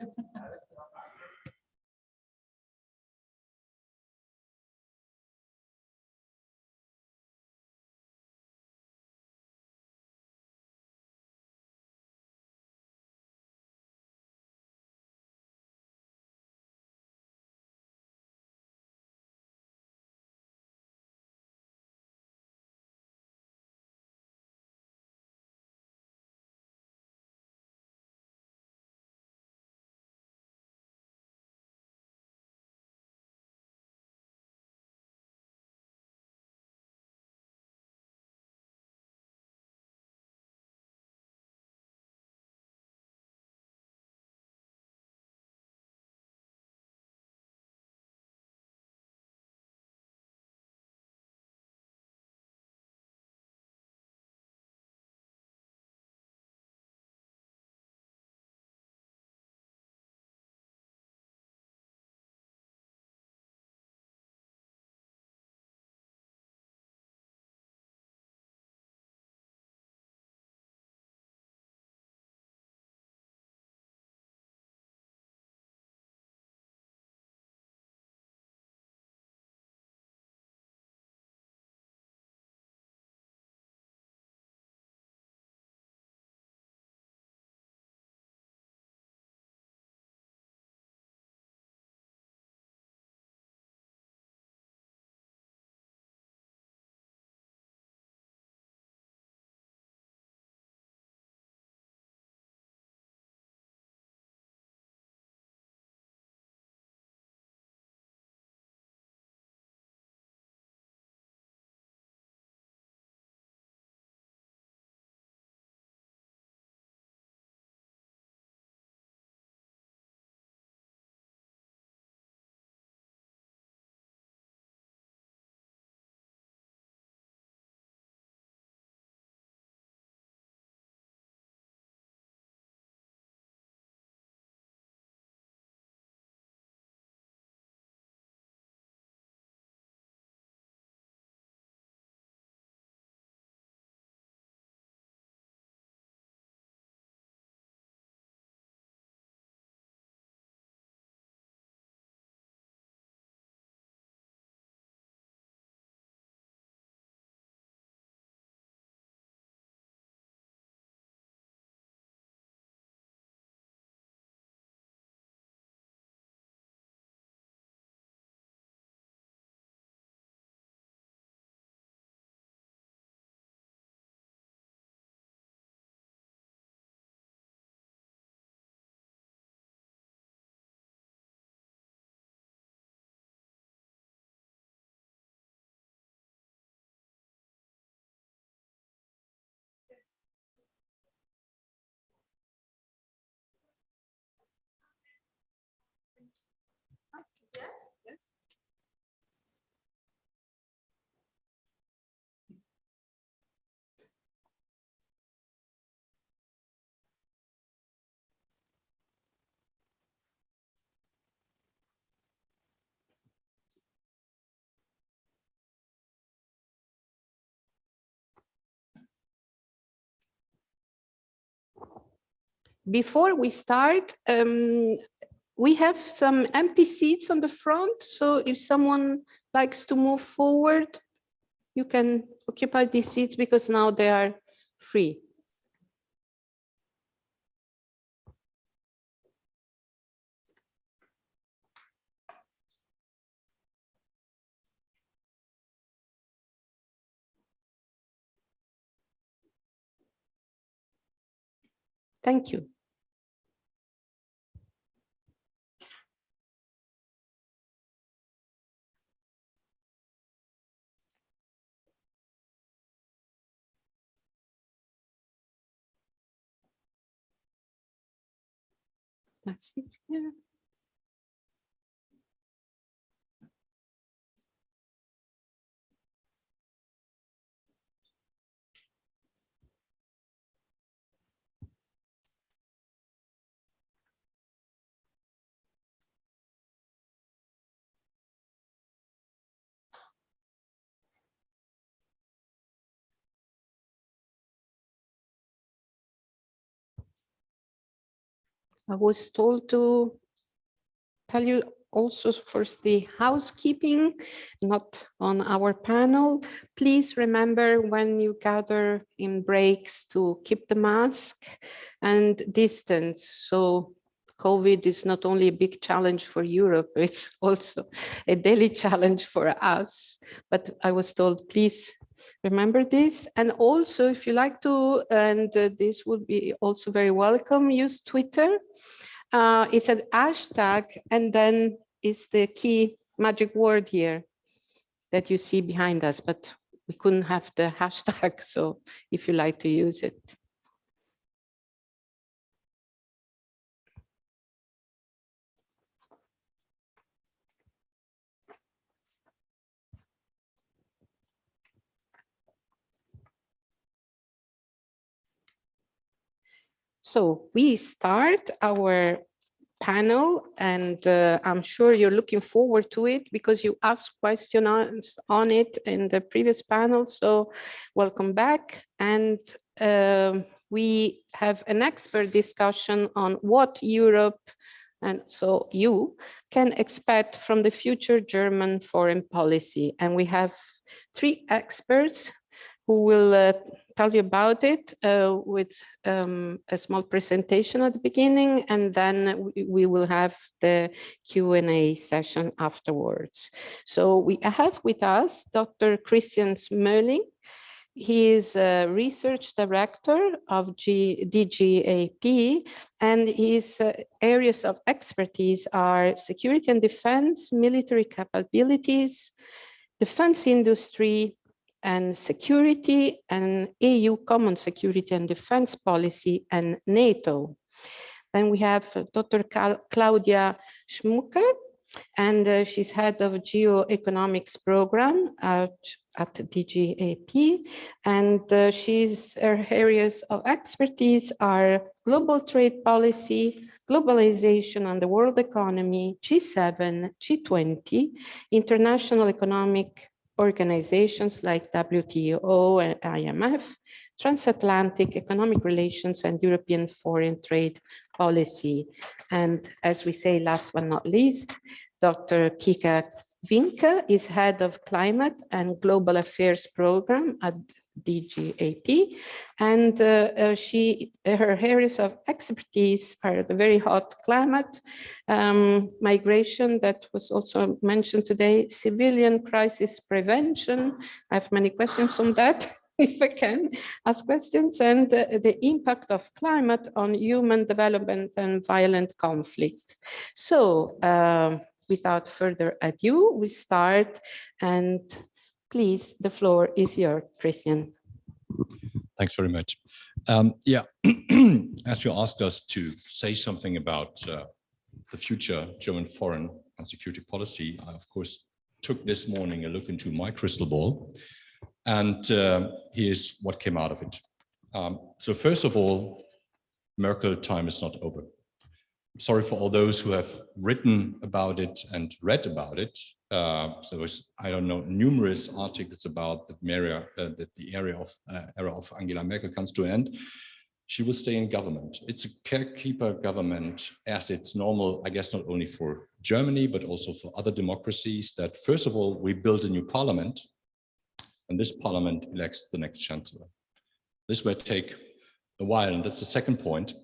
before we start, we have some empty seats on the front. So if someone likes to move forward, you can occupy these seats because now they are free. Thank you. That's it here. I was told to tell you also first the housekeeping, not on our panel. Please remember when you gather in breaks to keep the mask and distance. So COVID is not only a big challenge for Europe, it's also a daily challenge for us. But I was told, please remember this. And also, if you like to, and this would be also very welcome, use Twitter. It's an hashtag, and then it's the key magic word here that you see behind us, but we couldn't have the hashtag, so if you like to use it. So we start our panel, and I'm sure you're looking forward to it because you asked questions on it in the previous panel. So welcome back. And we have an expert discussion on what Europe, and so you can expect from the future German foreign policy. And we have 3 experts who will tell you about it with a small presentation at the beginning, and then we will have the Q&A session afterwards. So we have with us Dr. Christian Mölling. He is a research director of DGAP, and his areas of expertise are security and defense, military capabilities, defense industry, and security, and EU common security and defense policy, and NATO. Then we have Dr. Claudia Schmucker, and she's head of Geo-Economics program at DGAP, and her areas of expertise are global trade policy, globalization and the world economy, G7, G20, international economic organizations like WTO and IMF, transatlantic economic relations, and European foreign trade policy. And as we say, last but not least, Dr. Kika Vinke is head of climate and global affairs program at DGAP, and her areas of expertise are the very hot climate, migration that was also mentioned today, civilian crisis prevention. I have many questions on that, if I can ask questions, and the impact of climate on human development and violent conflict. So without further ado, we start, and please, the floor is yours, Christian. Thanks very much. Yeah, as you asked us to say something about the future German foreign and security policy, I, of course, took this morning a look into my crystal ball, and here's what came out of it. So first of all, Merkel time is not over. Sorry for all those who have written about it and read about it. There was, I don't know, numerous articles about the era of Angela Merkel comes to an end. she will stay in government. It's a carekeeper government, as it's normal, I guess, not only for Germany, but also for other democracies, that first of all, we build a new parliament, and this parliament elects the next chancellor. This will take a while, and that's the second point.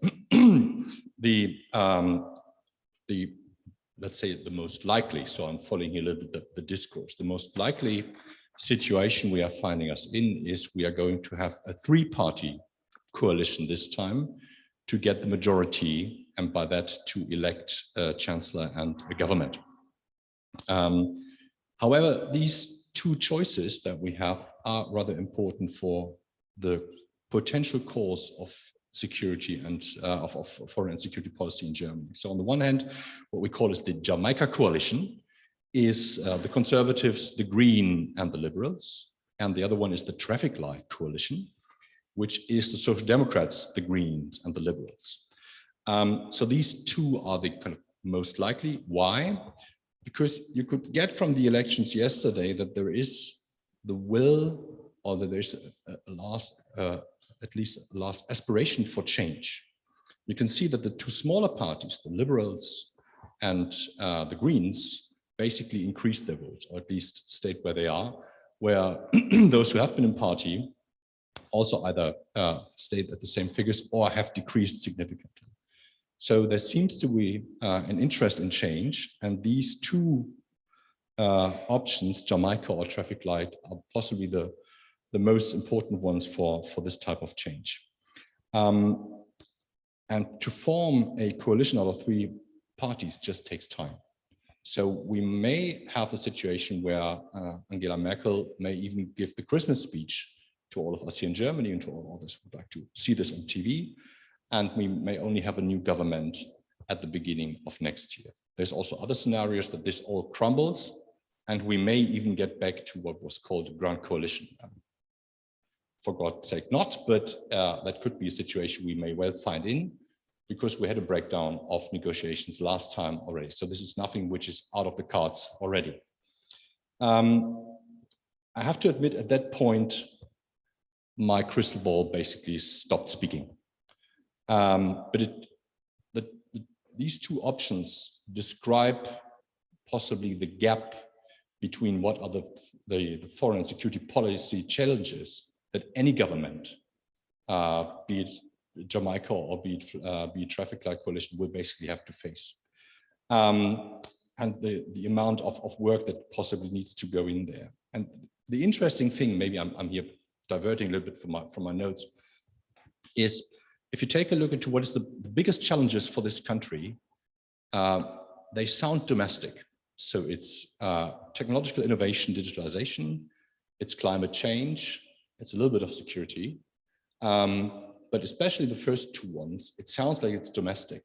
Let's say the most likely, so I'm following here a little bit the discourse, the most likely situation we are finding us in is we are going to have a three-party coalition this time to get the majority, and by that to elect a chancellor and a government. However, these two choices that we have are rather important for the potential course of security and of foreign and security policy in Germany. So on the one hand, what we call is the Jamaica coalition is the Conservatives, the Green and the Liberals. And the other one is the Traffic Light coalition, which is the Social Democrats, the Greens and the Liberals. So these two are the kind of most likely. Why? Because you could get from the elections yesterday that there is the will, or that there's at least a last aspiration for change. You can see that the two smaller parties, the Liberals and the Greens, basically increased their votes, or at least stayed where they are, where those who have been in party also either stayed at the same figures or have decreased significantly. So there seems to be an interest in change, and these two options, Jamaica or Traffic Light, are possibly the most important ones for this type of change. And to form a coalition out of three parties just takes time. So we may have a situation where Angela Merkel may even give the Christmas speech to all of us here in Germany and to all others who would like to see this on TV. And we may only have a new government at the beginning of next year. There's also other scenarios that this all crumbles, and we may even get back to what was called a grand coalition. For God's sake not, but that could be a situation we may well find in, because we had a breakdown of negotiations last time already. So this is nothing which is out of the cards already. I have to admit, at that point, my crystal ball basically stopped speaking. But these two options describe possibly the gap between what are the foreign and security policy challenges that any government, be it Jamaica or be it Traffic Light coalition, will basically have to face. And the amount of work that possibly needs to go in there. And the interesting thing, maybe I'm here diverting a little bit from my notes, is if you take a look into what is the biggest challenges for this country, they sound domestic. So it's technological innovation, digitalization, it's climate change, it's a little bit of security. But especially the first two ones, it sounds like it's domestic.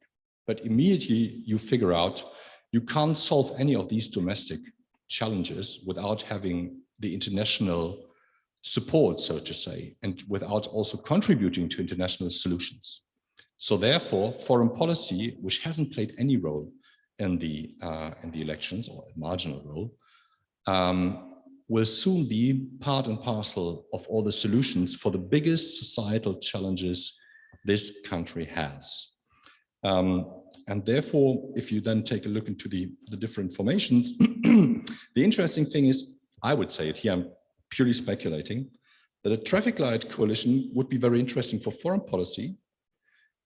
But immediately you figure out you can't solve any of these domestic challenges without having the international support, so to say, and without also contributing to international solutions. So therefore, foreign policy, which hasn't played any role in the elections, or a marginal role, will soon be part and parcel of all the solutions for the biggest societal challenges this country has. And therefore, if you then take a look into the different formations, the interesting thing is, I would say it here, I'm purely speculating, that a Traffic Light coalition would be very interesting for foreign policy,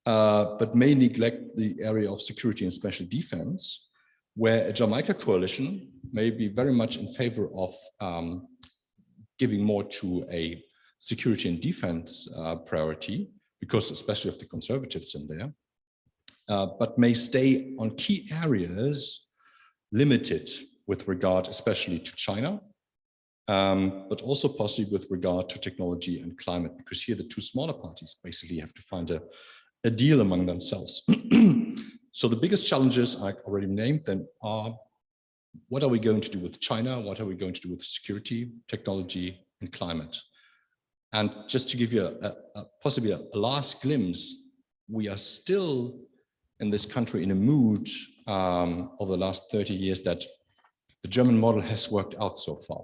but may neglect the area of security and special defense, where a Jamaica coalition may be very much in favor of giving more to a security and defense priority, because especially of the conservatives in there, but may stay on key areas limited with regard especially to China, but also possibly with regard to technology and climate, because here the two smaller parties basically have to find a deal among themselves. So the biggest challenges I already named then are, what are we going to do with China? What are we going to do with security, technology, and climate? And just to give you possibly a last glimpse, we are still in this country in a mood over the last 30 years that the German model has worked out so far.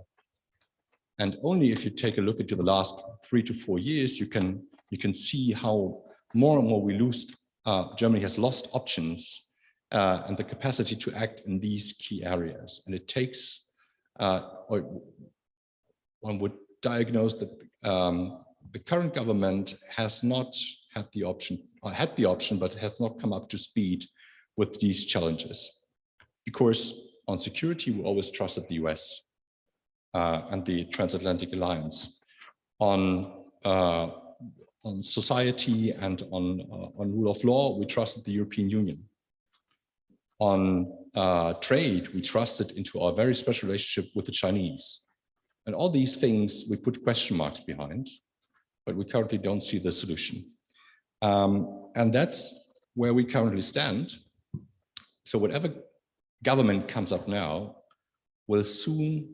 And only if you take a look into the last 3 to 4 years, you can see how more and more we lose, Germany has lost options and the capacity to act in these key areas. And it takes, or one would diagnose that the current government has not had the option, or had the option, but has not come up to speed with these challenges. Because on security, we always trusted the US and the transatlantic alliance. On society and on rule of law, we trusted the European Union. On trade, we trusted into our very special relationship with the Chinese. And all these things we put question marks behind, but we currently don't see the solution. And that's where we currently stand. So whatever government comes up now will soon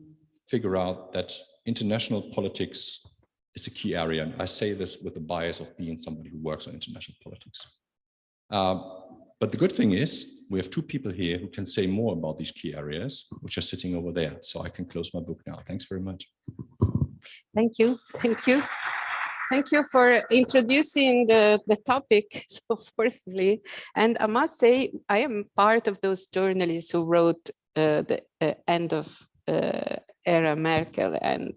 figure out that international politics is a key area. And I say this with the bias of being somebody who works on international politics. But the good thing is we have two people here who can say more about these key areas, which are sitting over there. So I can close my book now. Thanks very much. Thank you. Thank you. Thank you for introducing the topic so forcefully. And I must say, I am part of those journalists who wrote the end of era Merkel, and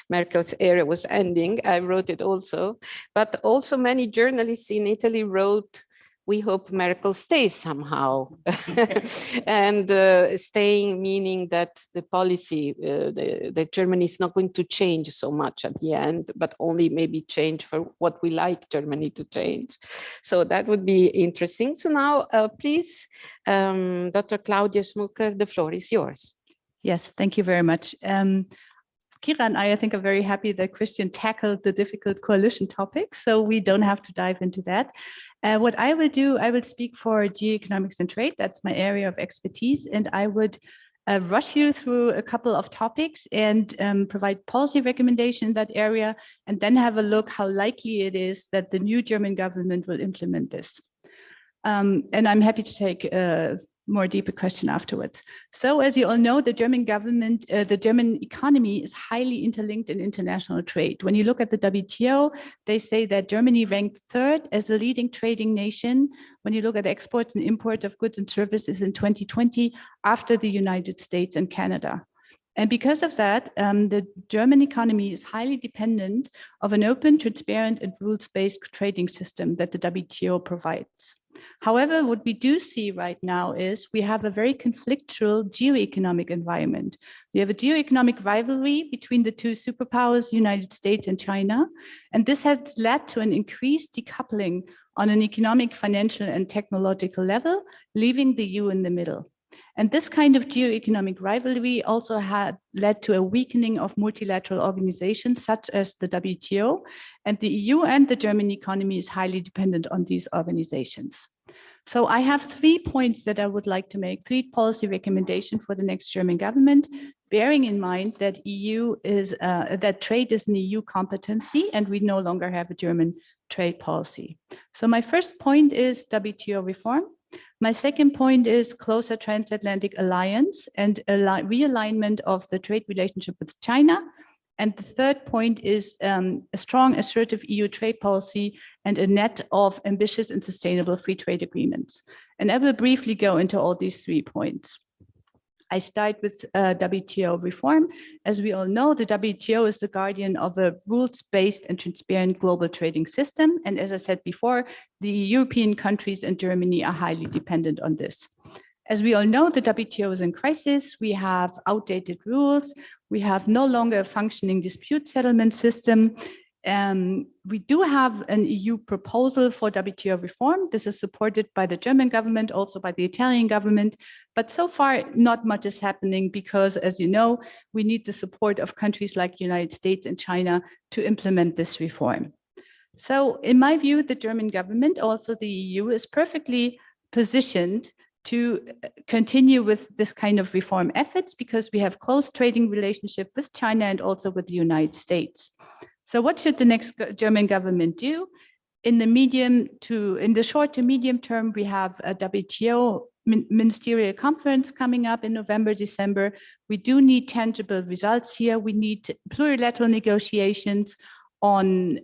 Merkel's era was ending. I wrote it also, but also many journalists in Italy wrote, we hope Merkel stays somehow. And staying meaning that the policy, that Germany is not going to change so much at the end, but only maybe change for what we like Germany to change. So that would be interesting. So now, please, Dr. Claudia Schmucker, the floor is yours. Yes, thank you very much. Kira and I think, are very happy that Christian tackled the difficult coalition topic, so we don't have to dive into that. What I will do, I will speak for Geo-Economics and Trade. That's my area of expertise, and I would rush you through a couple of topics and provide policy recommendation in that area, and then have a look how likely it is that the new German government will implement this. And I'm happy to take more deeper question afterwards. So as you all know, the German government, the German economy is highly interlinked in international trade. When you look at the WTO, they say that Germany ranked third as a leading trading nation when you look at exports and imports of goods and services in 2020 after the United States and Canada. And because of that, the German economy is highly dependent of an open, transparent, and rules-based trading system that the WTO provides. However, what we do see right now is we have a very conflictual geo-economic environment. We have a geo-economic rivalry between the two superpowers, United States and China, and this has led to an increased decoupling on an economic, financial, and technological level, leaving the EU in the middle. And this kind of geo-economic rivalry also had led to a weakening of multilateral organizations such as the WTO, and the EU and the German economy is highly dependent on these organizations. So I have 3 points that I would like to make, 3 policy recommendations for the next German government, bearing in mind that that trade is an EU competency and we no longer have a German trade policy. So my first point is WTO reform. My second point is closer transatlantic alliance and realignment of the trade relationship with China. And the third point is a strong, assertive EU trade policy and a net of ambitious and sustainable free trade agreements. And I will briefly go into all these 3 points. I start with WTO reform. As we all know, the WTO is the guardian of a rules-based and transparent global trading system. And as I said before, the European countries and Germany are highly dependent on this. As we all know, the WTO is in crisis. We have outdated rules. We have no longer a functioning dispute settlement system. We do have an EU proposal for WTO reform. This is supported by the German government, also by the Italian government. But so far, not much is happening because, as you know, we need the support of countries like the United States and China to implement this reform. So in my view, the German government, also the EU, is perfectly positioned to continue with this kind of reform efforts because we have close trading relationship with China and also with the United States. So what should the next German government do? In the short to medium term, we have a WTO ministerial conference coming up in November, December. We do need tangible results here. We need plurilateral negotiations on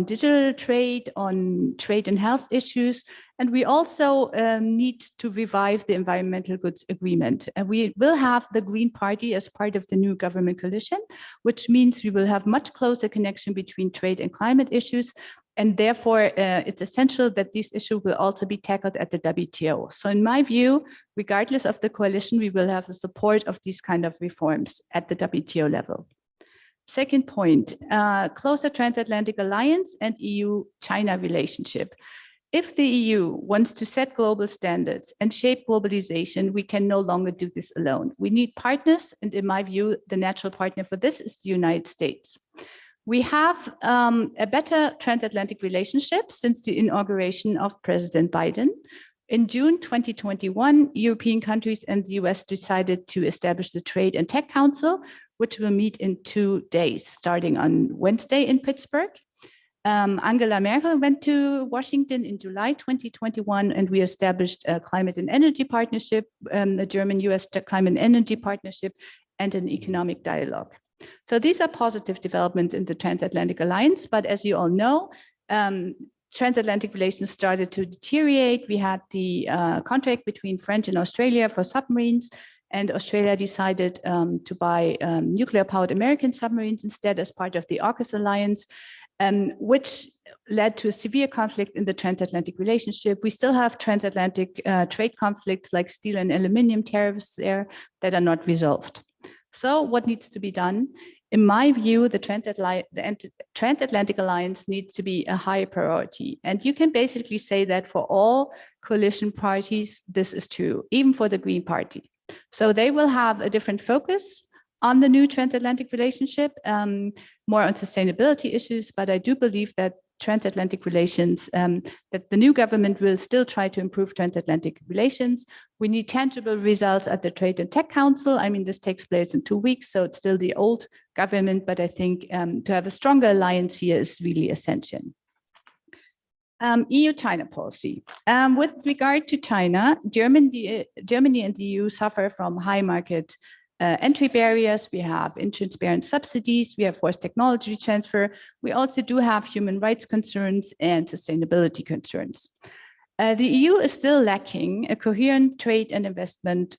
digital trade, on trade and health issues. And we also need to revive the environmental goods agreement. And we will have the Green Party as part of the new government coalition, which means we will have much closer connection between trade and climate issues. And therefore, it's essential that these issues will also be tackled at the WTO. So in my view, regardless of the coalition, we will have the support of these kind of reforms at the WTO level. Second point, closer transatlantic alliance and EU-China relationship. If the EU wants to set global standards and shape globalization, we can no longer do this alone. We need partners, and in my view, the natural partner for this is the United States. We have a better transatlantic relationship since the inauguration of President Biden. In June 2021, European countries and the US decided to establish the Trade and Tech Council, which will meet in 2 days, starting on Wednesday in Pittsburgh. Angela Merkel went to Washington in July 2021, and we established a climate and energy partnership, the German-US climate and energy partnership, and an economic dialogue. So these are positive developments in the transatlantic alliance, but as you all know, transatlantic relations started to deteriorate. We had the contract between France and Australia for submarines, and Australia decided to buy nuclear-powered American submarines instead as part of the AUKUS alliance, which led to a severe conflict in the transatlantic relationship. We still have transatlantic trade conflicts like steel and aluminum tariffs there that are not resolved. So what needs to be done? In my view, the transatlantic alliance needs to be a high priority. And you can basically say that for all coalition parties, this is true, even for the Green Party. So they will have a different focus on the new transatlantic relationship, more on sustainability issues, but I do believe that transatlantic relations, that the new government will still try to improve transatlantic relations. We need tangible results at the Trade and Tech Council. I mean, this takes place in 2 weeks, so it's still the old government, but I think to have a stronger alliance here is really essential. EU-China policy. With regard to China, Germany and the EU suffer from high market entry barriers. We have intransparent subsidies, we have forced technology transfer. We also do have human rights concerns and sustainability concerns. The EU is still lacking a coherent trade and investment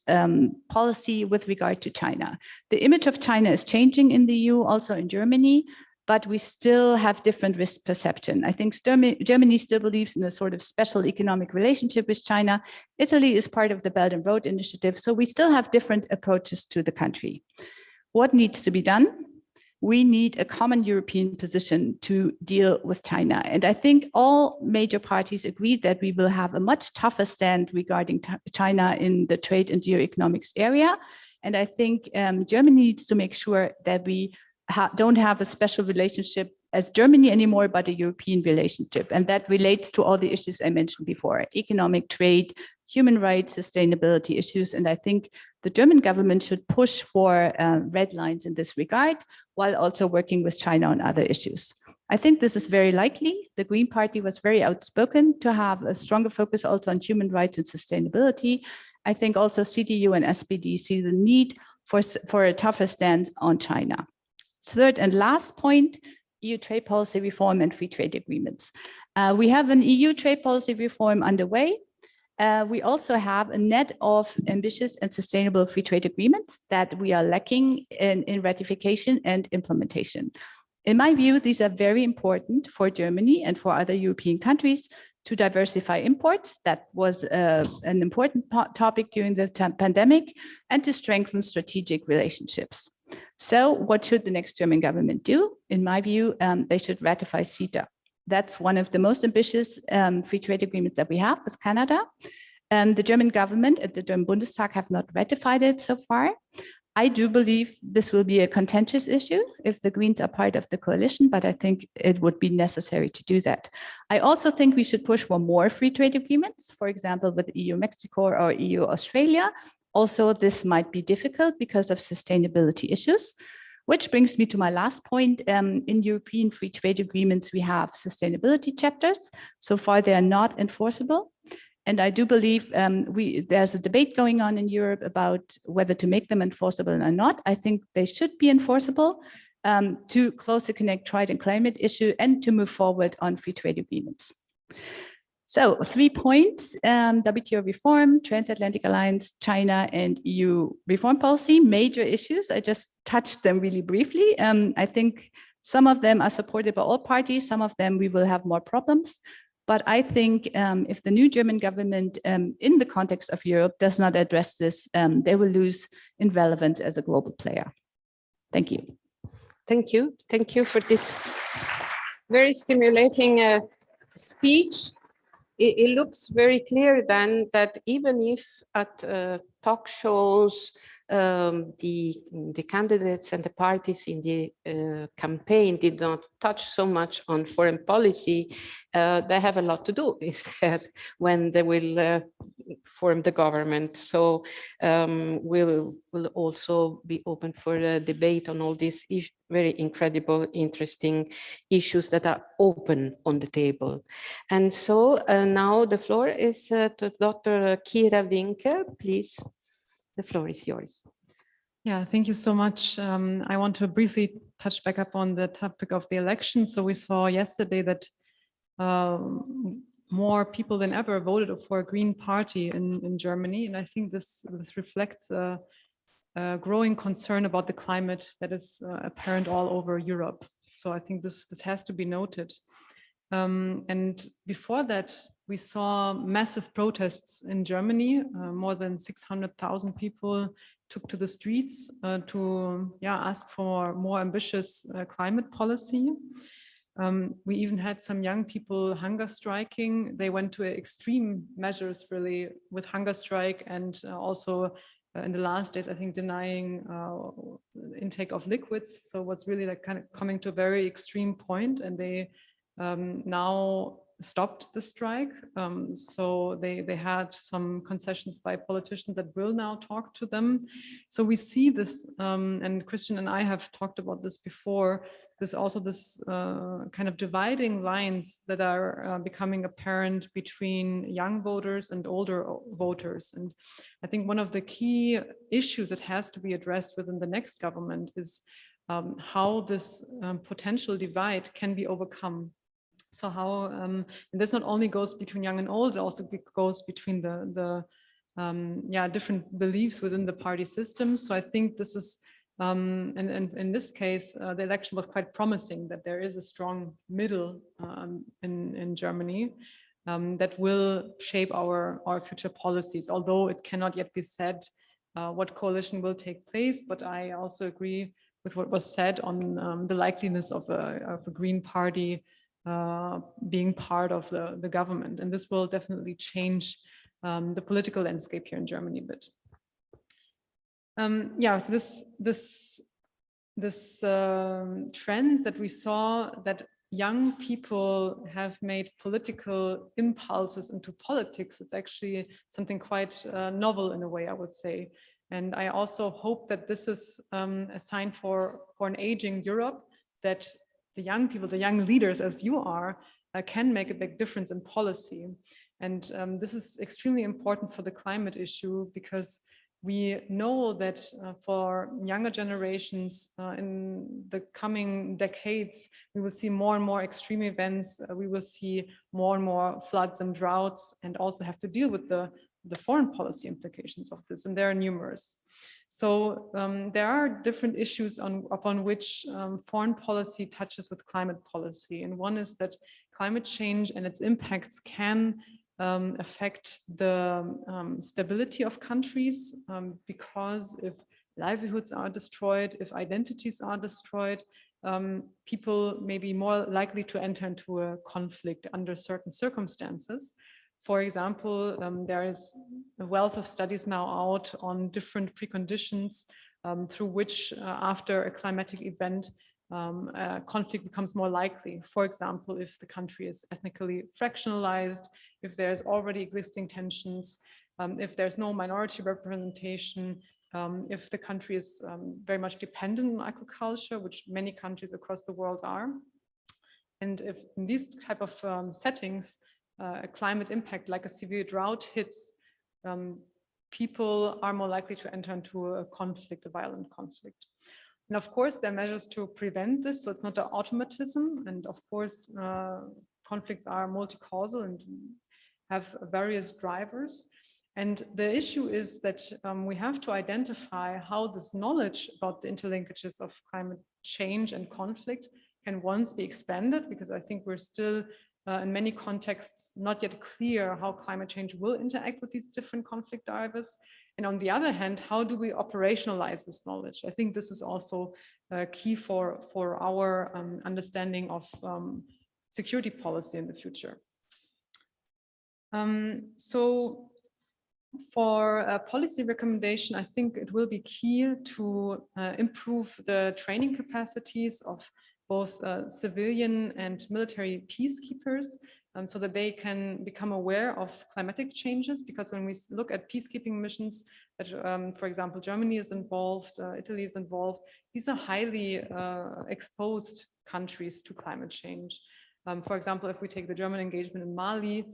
policy with regard to China. The image of China is changing in the EU, also in Germany, but we still have different risk perception. I think Germany still believes in a sort of special economic relationship with China. Italy is part of the Belt and Road Initiative, so we still have different approaches to the country. What needs to be done? We need a common European position to deal with China. And I think all major parties agree that we will have a much tougher stand regarding China in the trade and geo-economics area. And I think Germany needs to make sure that we don't have a special relationship as Germany anymore, but a European relationship. And that relates to all the issues I mentioned before: economic, trade, human rights, sustainability issues. And I think the German government should push for red lines in this regard, while also working with China on other issues. I think this is very likely. The Green Party was very outspoken to have a stronger focus also on human rights and sustainability. I think also CDU and SPD see the need for a tougher stance on China. Third and last point, EU trade policy reform and free trade agreements. We have an EU trade policy reform underway. We also have a net of ambitious and sustainable free trade agreements that we are lacking in ratification and implementation. In my view, these are very important for Germany and for other European countries to diversify imports. That was an important topic during the pandemic, and to strengthen strategic relationships. So what should the next German government do? In my view, they should ratify CETA. That's one of the most ambitious free trade agreements that we have with Canada. The German government and the German Bundestag have not ratified it so far. I do believe this will be a contentious issue if the Greens are part of the coalition, but I think it would be necessary to do that. I also think we should push for more free trade agreements, for example, with EU-Mexico or EU-Australia. Also, this might be difficult because of sustainability issues, which brings me to my last point. In European free trade agreements, we have sustainability chapters. So far, they are not enforceable. And I do believe there's a debate going on in Europe about whether to make them enforceable or not. I think they should be enforceable. to closely connect trade and climate issue and to move forward on free trade agreements. So 3 points: WTO reform, transatlantic alliance, China, and EU reform policy, major issues. I just touched them really briefly. I think some of them are supported by all parties, some of them we will have more problems. But I think if the new German government in the context of Europe does not address this, they will lose in relevance as a global player. Thank you. Thank you. Thank you for this very stimulating speech. It looks very clear then that even if at talk shows the candidates and the parties in the campaign did not touch so much on foreign policy, they have a lot to do instead when they will form the government. So we'll also be open for a debate on all these very incredible, interesting issues that are open on the table. And so now the floor is to Dr. Kira Vinke, please. The floor is yours. Yeah, thank you so much. I want to briefly touch back up on the topic of the election. So we saw yesterday that more people than ever voted for a Green Party in Germany. And I think this reflects a growing concern about the climate that is apparent all over Europe. So I think this has to be noted. And before that, we saw massive protests in Germany. More than 600,000 people took to the streets to ask for more ambitious climate policy. We even had some young people hunger striking. They went to extreme measures really with hunger strike, and also in the last days, I think, denying intake of liquids. So what's really like kind of coming to a very extreme point, and they now stopped the strike. So they had some concessions by politicians that will now talk to them. So we see this, and Christian and I have talked about this before, there's also this kind of dividing lines that are becoming apparent between young voters and older voters. And I think one of the key issues that has to be addressed within the next government is how this potential divide can be overcome. So how, and this not only goes between young and old, it also goes between the different beliefs within the party system. So I think this is, and in this case, the election was quite promising that there is a strong middle in Germany that will shape our future policies, although it cannot yet be said what coalition will take place. But I also agree with what was said on the likeliness of a Green Party being part of the government. And this will definitely change the political landscape here in Germany a bit. This trend that we saw, that young people have made political impulses into politics, it's actually something quite novel in a way, I would say. And I also hope that this is a sign for an aging Europe, that the young people, the young leaders as you are, can make a big difference in policy. And this is extremely important for the climate issue, because we know that for younger generations in the coming decades, we will see more and more extreme events. We will see more and more floods and droughts, and also have to deal with the foreign policy implications of this, and there are numerous. So there are different issues upon which foreign policy touches with climate policy. And one is that climate change and its impacts can affect the stability of countries, because if livelihoods are destroyed, if identities are destroyed, people may be more likely to enter into a conflict under certain circumstances. For example, there is a wealth of studies now out on different preconditions through which after a climatic event, conflict becomes more likely. For example, if the country is ethnically fractionalized, if there's already existing tensions, if there's no minority representation, if the country is very much dependent on agriculture, which many countries across the world are. And if in these type of settings, a climate impact like a severe drought hits, people are more likely to enter into a conflict, a violent conflict. And of course, there are measures to prevent this, so it's not an automatism. And of course, conflicts are multi-causal and have various drivers. And the issue is that we have to identify how this knowledge about the interlinkages of climate change and conflict can once be expanded, because I think we're still in many contexts not yet clear how climate change will interact with these different conflict drivers. And on the other hand, how do we operationalize this knowledge? I think this is also key for our understanding of security policy in the future. So for a policy recommendation, I think it will be key to improve the training capacities of both civilian and military peacekeepers, so that they can become aware of climatic changes. Because when we look at peacekeeping missions, that, for example, Germany is involved, Italy is involved, these are highly exposed countries to climate change. For example, if we take the German engagement in Mali,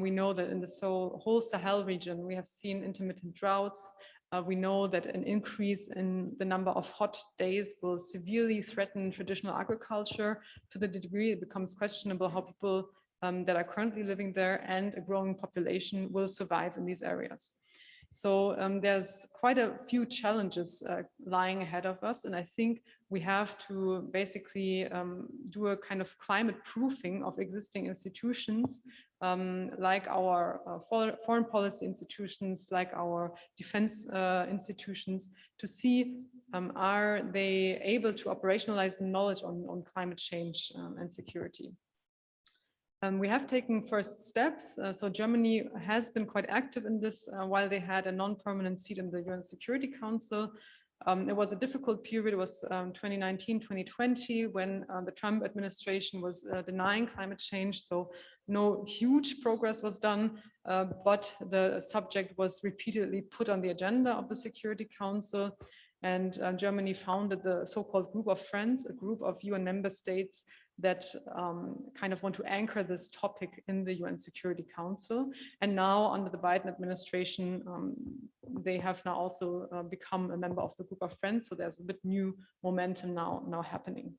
we know that in the whole Sahel region, we have seen intermittent droughts. We know that an increase in the number of hot days will severely threaten traditional agriculture to the degree it becomes questionable how people that are currently living there and a growing population will survive in these areas. So there's quite a few challenges lying ahead of us. And I think we have to basically do a kind of climate proofing of existing institutions, like our foreign policy institutions, like our defense institutions, to see are they able to operationalize the knowledge on climate change and security. We have taken first steps. So Germany has been quite active in this while they had a non-permanent seat in the UN Security Council. It was a difficult period. It was 2019, 2020, when the Trump administration was denying climate change. So no huge progress was done, but the subject was repeatedly put on the agenda of the Security Council. And Germany founded the so-called Group of Friends, a group of UN member states that kind of want to anchor this topic in the UN Security Council. And now under the Biden administration, they have now also become a member of the Group of Friends. So there's a bit new momentum now happening.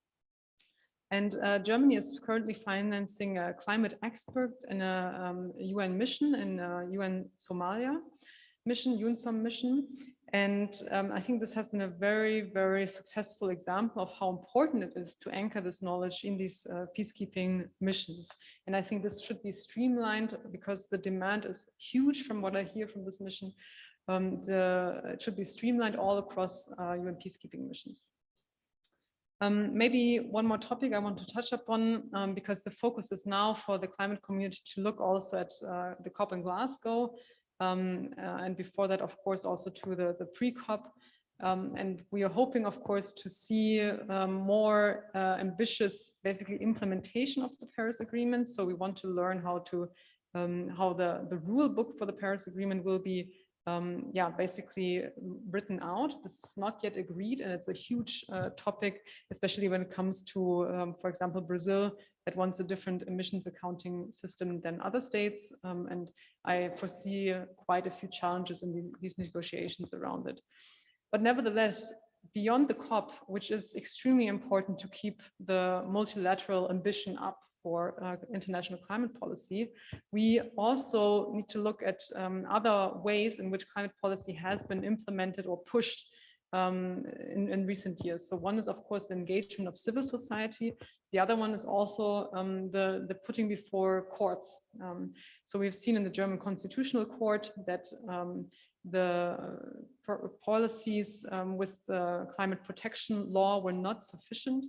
And Germany is currently financing a climate expert in a UN mission, in a UN Somalia mission, UNSOM mission. And I think this has been a very, very successful example of how important it is to anchor this knowledge in these peacekeeping missions. And I think this should be streamlined because the demand is huge from what I hear from this mission. It should be streamlined all across UN peacekeeping missions. Maybe one more topic I want to touch upon, because the focus is now for the climate community to look also at the COP in Glasgow. And before that, of course, also to the pre-COP. And we are hoping, of course, to see more ambitious, basically, implementation of the Paris Agreement. So we want to learn how the rule book for the Paris Agreement will be basically written out. This is not yet agreed, and it's a huge topic, especially when it comes to, for example, Brazil, that wants a different emissions accounting system than other states. And I foresee quite a few challenges in these negotiations around it. But nevertheless, beyond the COP, which is extremely important to keep the multilateral ambition up for international climate policy, we also need to look at other ways in which climate policy has been implemented or pushed in recent years. So one is, of course, the engagement of civil society. The other one is also the putting before courts. So we've seen in the German Constitutional Court that the policies with the climate protection law were not sufficient,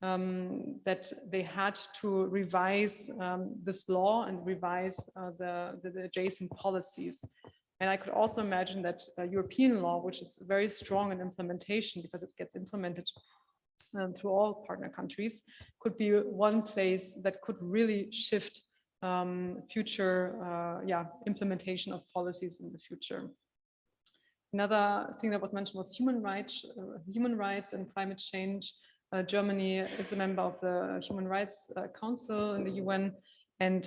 that they had to revise this law and revise the adjacent policies. And I could also imagine that European law, which is very strong in implementation because it gets implemented through all partner countries, could be one place that could really shift future implementation of policies in the future. Another thing that was mentioned was human rights and climate change. Germany is a member of the Human Rights Council in the UN, And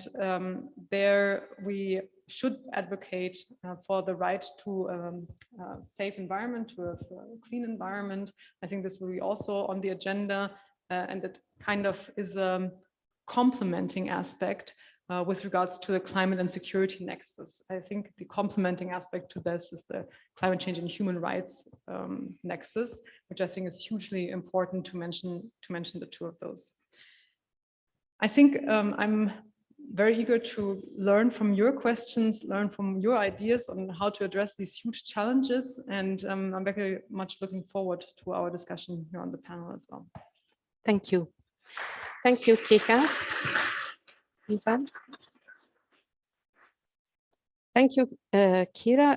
there we should advocate for the right to a safe environment, to a clean environment. I think this will be also on the agenda, and it kind of is a complementing aspect with regards to the climate and security nexus. I think the complementing aspect to this is the climate change and human rights nexus, which I think is hugely important to mention the two of those. I think I'm very eager to learn from your questions, learn from your ideas on how to address these huge challenges. And I'm very much looking forward to our discussion here on the panel as well. Thank you. Thank you, Kika. Ivan? Thank you, Kira,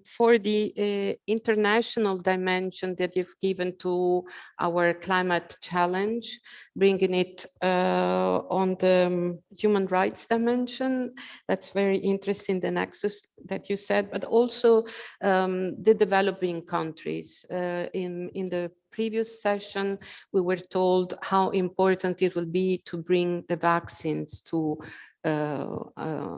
for the international dimension that you've given to our climate challenge, bringing it on the human rights dimension. That's very interesting, the nexus that you said, but also the developing countries. In the previous session, we were told how important it will be to bring the vaccines to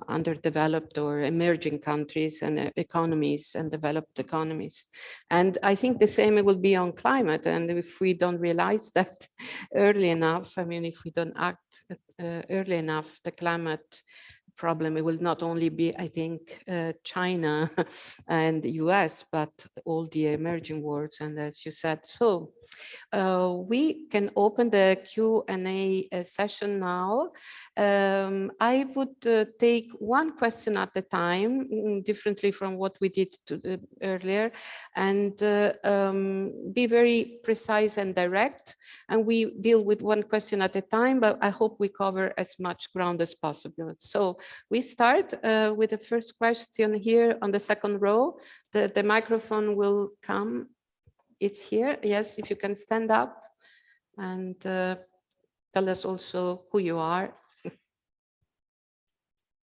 underdeveloped or emerging countries and economies and developed economies. And I think the same will be on climate. And if we don't realize that early enough, I mean, if we don't act early enough, the climate problem, it will not only be, I think, China and the US, but all the emerging worlds. And as you said, so we can open the Q&A session now. I would take one question at a time, differently from what we did earlier, and be very precise and direct. And we deal with one question at a time, but I hope we cover as much ground as possible. So we start with the first question here on the second row. The microphone will come. It's here. Yes, if you can stand up and tell us also who you are.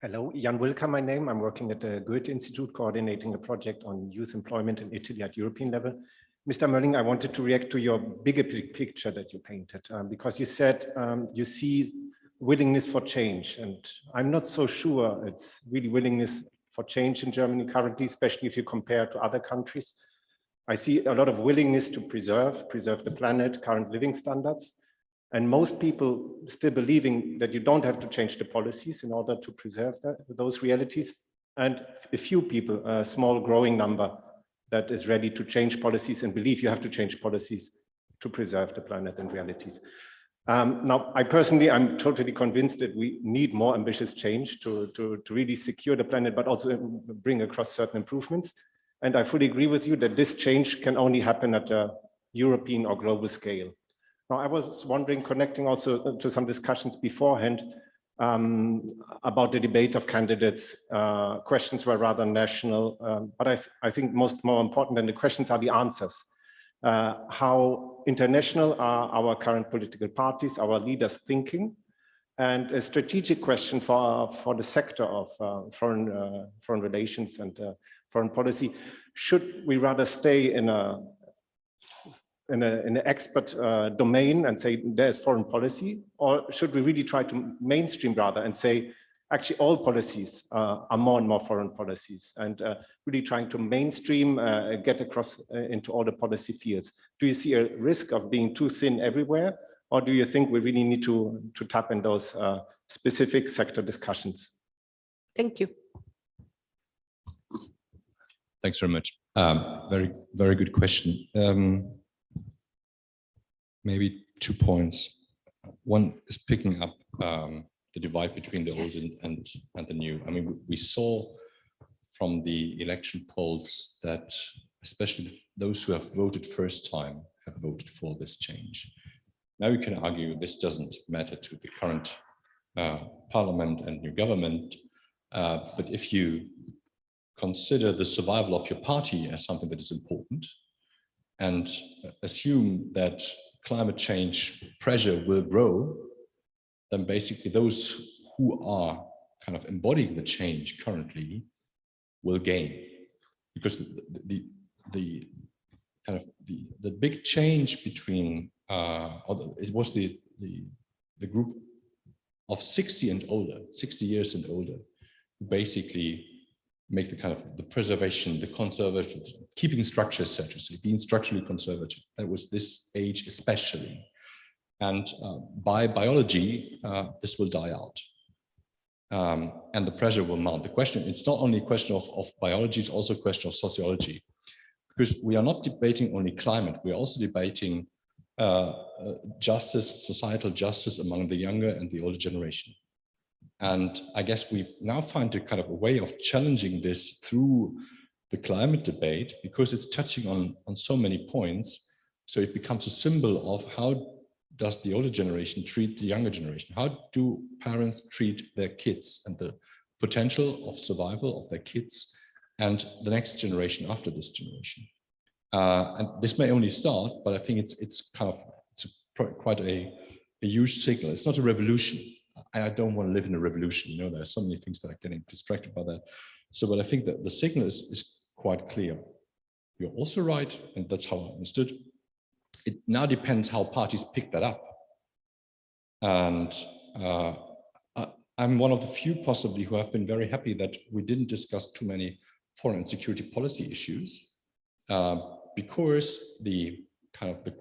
Hello, Jan Wilker, my name. I'm working at the Goethe Institute, coordinating a project on youth employment in Italy at European level. Mr. Mölling, I wanted to react to your bigger picture that you painted, because you said you see willingness for change, and I'm not so sure it's really willingness for change in Germany currently, especially if you compare to other countries. I see a lot of willingness to preserve the planet, current living standards. And most people still believing that you don't have to change the policies in order to preserve those realities. And a few people, a small growing number, that is ready to change policies and believe you have to change policies to preserve the planet and realities. Now, I'm totally convinced that we need more ambitious change to really secure the planet, but also bring across certain improvements. And I fully agree with you that this change can only happen at a European or global scale. Now, I was wondering, connecting also to some discussions beforehand about the debates of candidates. Questions were rather national, but I think more important than the questions are the answers. How international are our current political parties, our leaders thinking? And a strategic question for the sector of foreign relations and foreign policy: should we rather stay in an expert domain and say there's foreign policy, or should we really try to mainstream rather and say actually all policies are more and more foreign policies, and really trying to mainstream, get across into all the policy fields? Do you see a risk of being too thin everywhere, or do you think we really need to tap in those specific sector discussions? Thank you. Thanks very much. Very, very good question. Maybe 2 points. One is picking up the divide between the old and the new. I mean, we saw from the election polls that especially those who have voted first time have voted for this change. Now you can argue this doesn't matter to the current parliament and new government, but if you consider the survival of your party as something that is important and assume that climate change pressure will grow, then basically those who are kind of embodying the change currently will gain, because the big change between it was the group of 60 and older, 60 years and older, who basically make the kind of the preservation, the conservative, keeping structures, so to say, being structurally conservative. That was this age especially. And by biology, this will die out. And the pressure will mount. The question, it's not only a question of biology, it's also a question of sociology. Because we are not debating only climate, we are also debating justice, societal justice among the younger and the older generation. And I guess we now find a kind of a way of challenging this through the climate debate, because it's touching on so many points. So it becomes a symbol of how does the older generation treat the younger generation? How do parents treat their kids and the potential of survival of their kids and the next generation after this generation? And this may only start, but I think it's quite a huge signal. It's not a revolution. I don't want to live in a revolution. You know, there are so many things that are getting distracted by that. So, but I think that the signal is quite clear. You're also right, and that's how I understood. It now depends how parties pick that up. And I'm one of the few possibly who have been very happy that we didn't discuss too many foreign and security policy issues, because the kind of the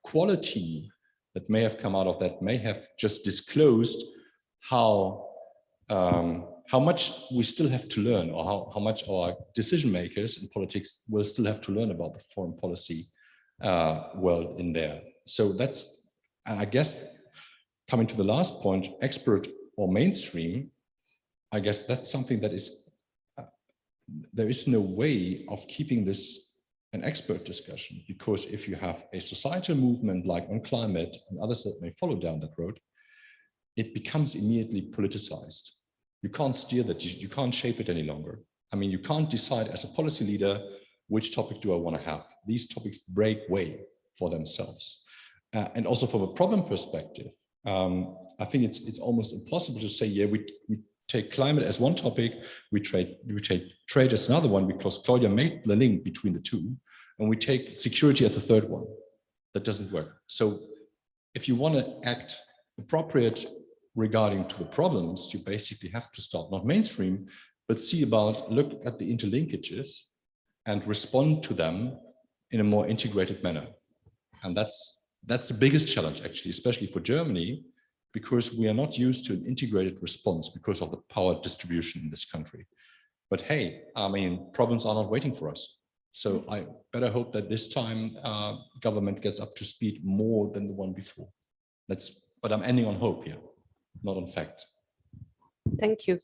quality that may have come out of that may have just disclosed how much we still have to learn, or how much our decision makers in politics will still have to learn about the foreign policy world in there. So that's, and I guess coming to the last point, expert or mainstream, I guess that's something that is, there is no way of keeping this an expert discussion, because if you have a societal movement like on climate and others that may follow down that road, it becomes immediately politicized. You can't steer that, you can't shape it any longer. I mean, you can't decide as a policy leader, which topic do I want to have? These topics break way for themselves. And also from a problem perspective, I think it's almost impossible to say, yeah, we take climate as one topic, we take trade as another one, because Claudia made the link between the two, and we take security as the third one. That doesn't work. So if you want to act appropriate regarding to the problems, you basically have to start not mainstream, but look at the interlinkages and respond to them in a more integrated manner. And that's the biggest challenge, actually, especially for Germany, because we are not used to an integrated response because of the power distribution in this country. But hey, I mean, problems are not waiting for us. So I better hope that this time government gets up to speed more than the one before. But I'm ending on hope here, not on fact. Thank you.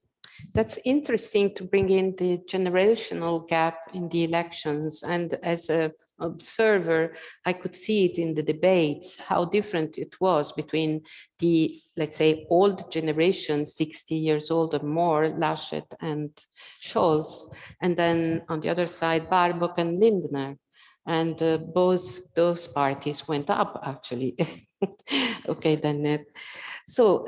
That's interesting to bring in the generational gap in the elections. And as an observer, I could see it in the debates, how different it was between the, let's say, old generation, 60 years old or more, Laschet and Scholz, and then on the other side, Baerbock and Lindner. And both those parties went up, actually. Okay, then. So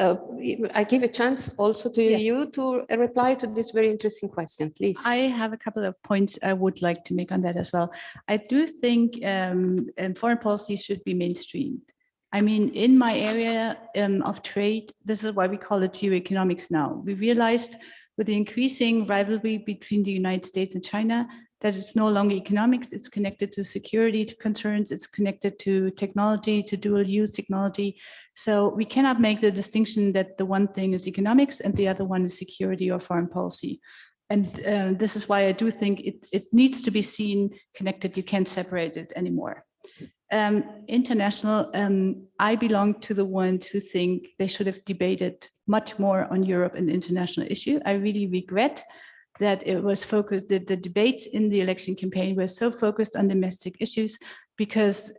I give a chance also to you to reply to this very interesting question, please. I have a couple of points I would like to make on that as well. I do think foreign policy should be mainstreamed. I mean, in my area of trade, this is why we call it Geo-Economics now. We realized with the increasing rivalry between the United States and China, that it's no longer economics, it's connected to security concerns, it's connected to technology, to dual use technology. So we cannot make the distinction that the one thing is economics and the other one is security or foreign policy. And this is why I do think it needs to be seen connected. You can't separate it anymore. International, I belong to the ones who think they should have debated much more on Europe and international issue. I really regret that it was focused, that the debate in the election campaign was so focused on domestic issues, because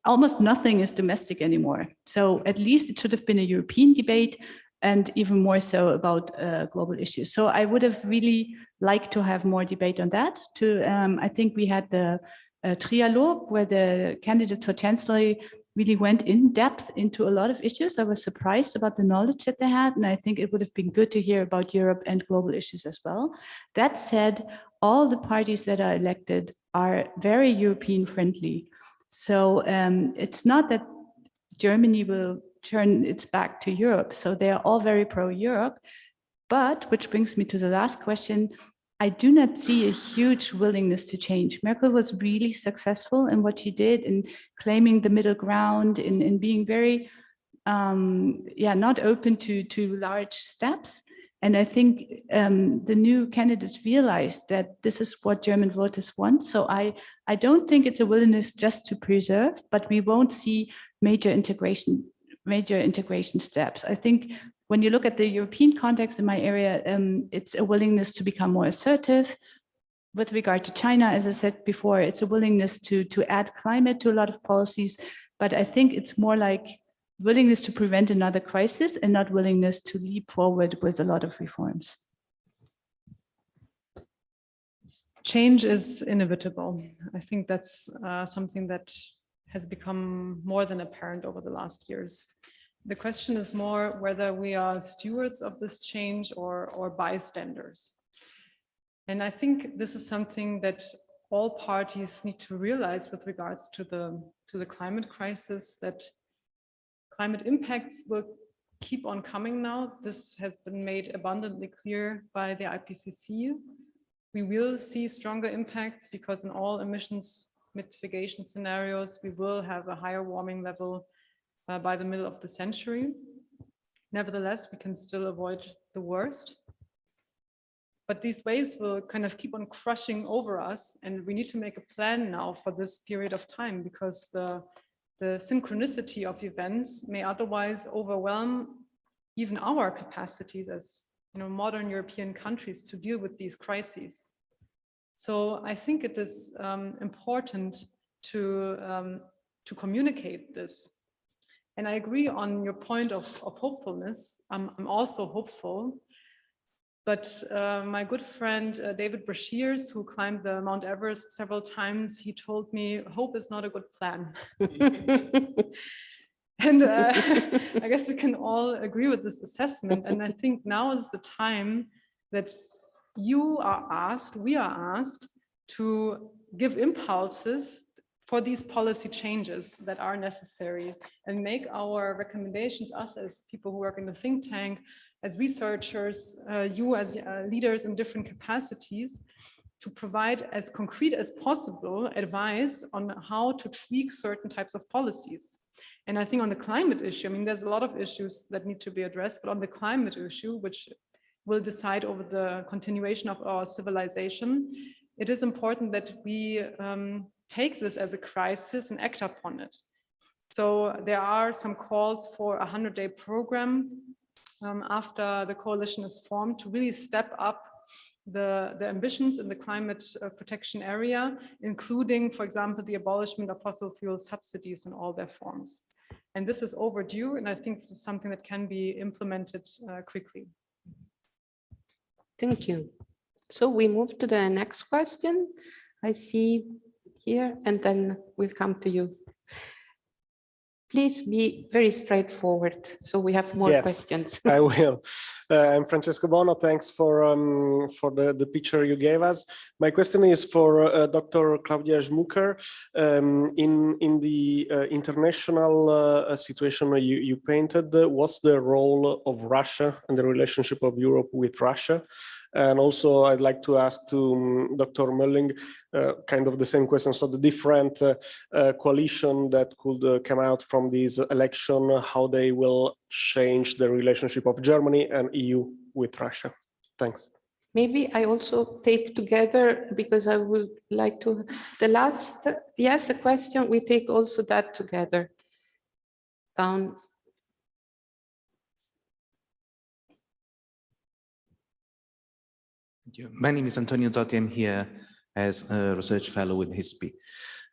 almost nothing is domestic anymore. So at least it should have been a European debate, and even more so about global issues. So I would have really liked to have more debate on that. I think we had the trialogue where the candidates for chancellor really went in depth into a lot of issues. I was surprised about the knowledge that they had, and I think it would have been good to hear about Europe and global issues as well. That said, all the parties that are elected are very European friendly. So it's not that Germany will turn its back to Europe. So they are all very pro-Europe. But, which brings me to the last question, I do not see a huge willingness to change. Merkel was really successful in what she did in claiming the middle ground, in being very, not open to large steps. And I think the new candidates realized that this is what German voters want. So I don't think it's a willingness just to preserve, but we won't see major integration steps. I think when you look at the European context in my area, it's a willingness to become more assertive. With regard to China, as I said before, it's a willingness to add climate to a lot of policies, but I think it's more like willingness to prevent another crisis and not willingness to leap forward with a lot of reforms. Change is inevitable. I think that's something that has become more than apparent over the last years. The question is more whether we are stewards of this change or bystanders. And I think this is something that all parties need to realize with regards to the climate crisis, that climate impacts will keep on coming now. This has been made abundantly clear by the IPCC. We will see stronger impacts because in all emissions mitigation scenarios, we will have a higher warming level by the middle of the century. Nevertheless, we can still avoid the worst. But these waves will kind of keep on crushing over us, and we need to make a plan now for this period of time, because the synchronicity of events may otherwise overwhelm even our capacities as modern European countries to deal with these crises. So I think it is important to communicate this. And I agree on your point of hopefulness. I'm also hopeful. But my good friend, David Berger, who climbed the Mount Everest several times, he told me, hope is not a good plan. And I guess we can all agree with this assessment. And I think now is the time that we are asked to give impulses for these policy changes that are necessary and make our recommendations, us as people who work in the think tank, as researchers, you as leaders in different capacities, to provide as concrete as possible advice on how to tweak certain types of policies. And I think on the climate issue, I mean, there's a lot of issues that need to be addressed, but on the climate issue, which will decide over the continuation of our civilization, it is important that we take this as a crisis and act upon it. So there are some calls for a 100-day program after the coalition is formed to really step up the ambitions in the climate protection area, including, for example, the abolishment of fossil fuel subsidies in all their forms. And this is overdue, and I think this is something that can be implemented quickly. Thank you. So we move to the next question. I see here, and then we'll come to you. Please be very straightforward, so we have more questions. I will. I'm Francesco Bono. Thanks for the picture you gave us. My question is for Dr. Claudia Schmucker. In the international situation you painted, what's the role of Russia and the relationship of Europe with Russia? And also, I'd like to ask to Dr. Mölling kind of the same question. So the different coalition that could come out from this election, how they will change the relationship of Germany and EU with Russia. Thanks. Maybe I also take together, because I would like to, the last, yes, a question, we take also that together. Down. My name is Antonio Zotti. I'm here as a research fellow with HISP.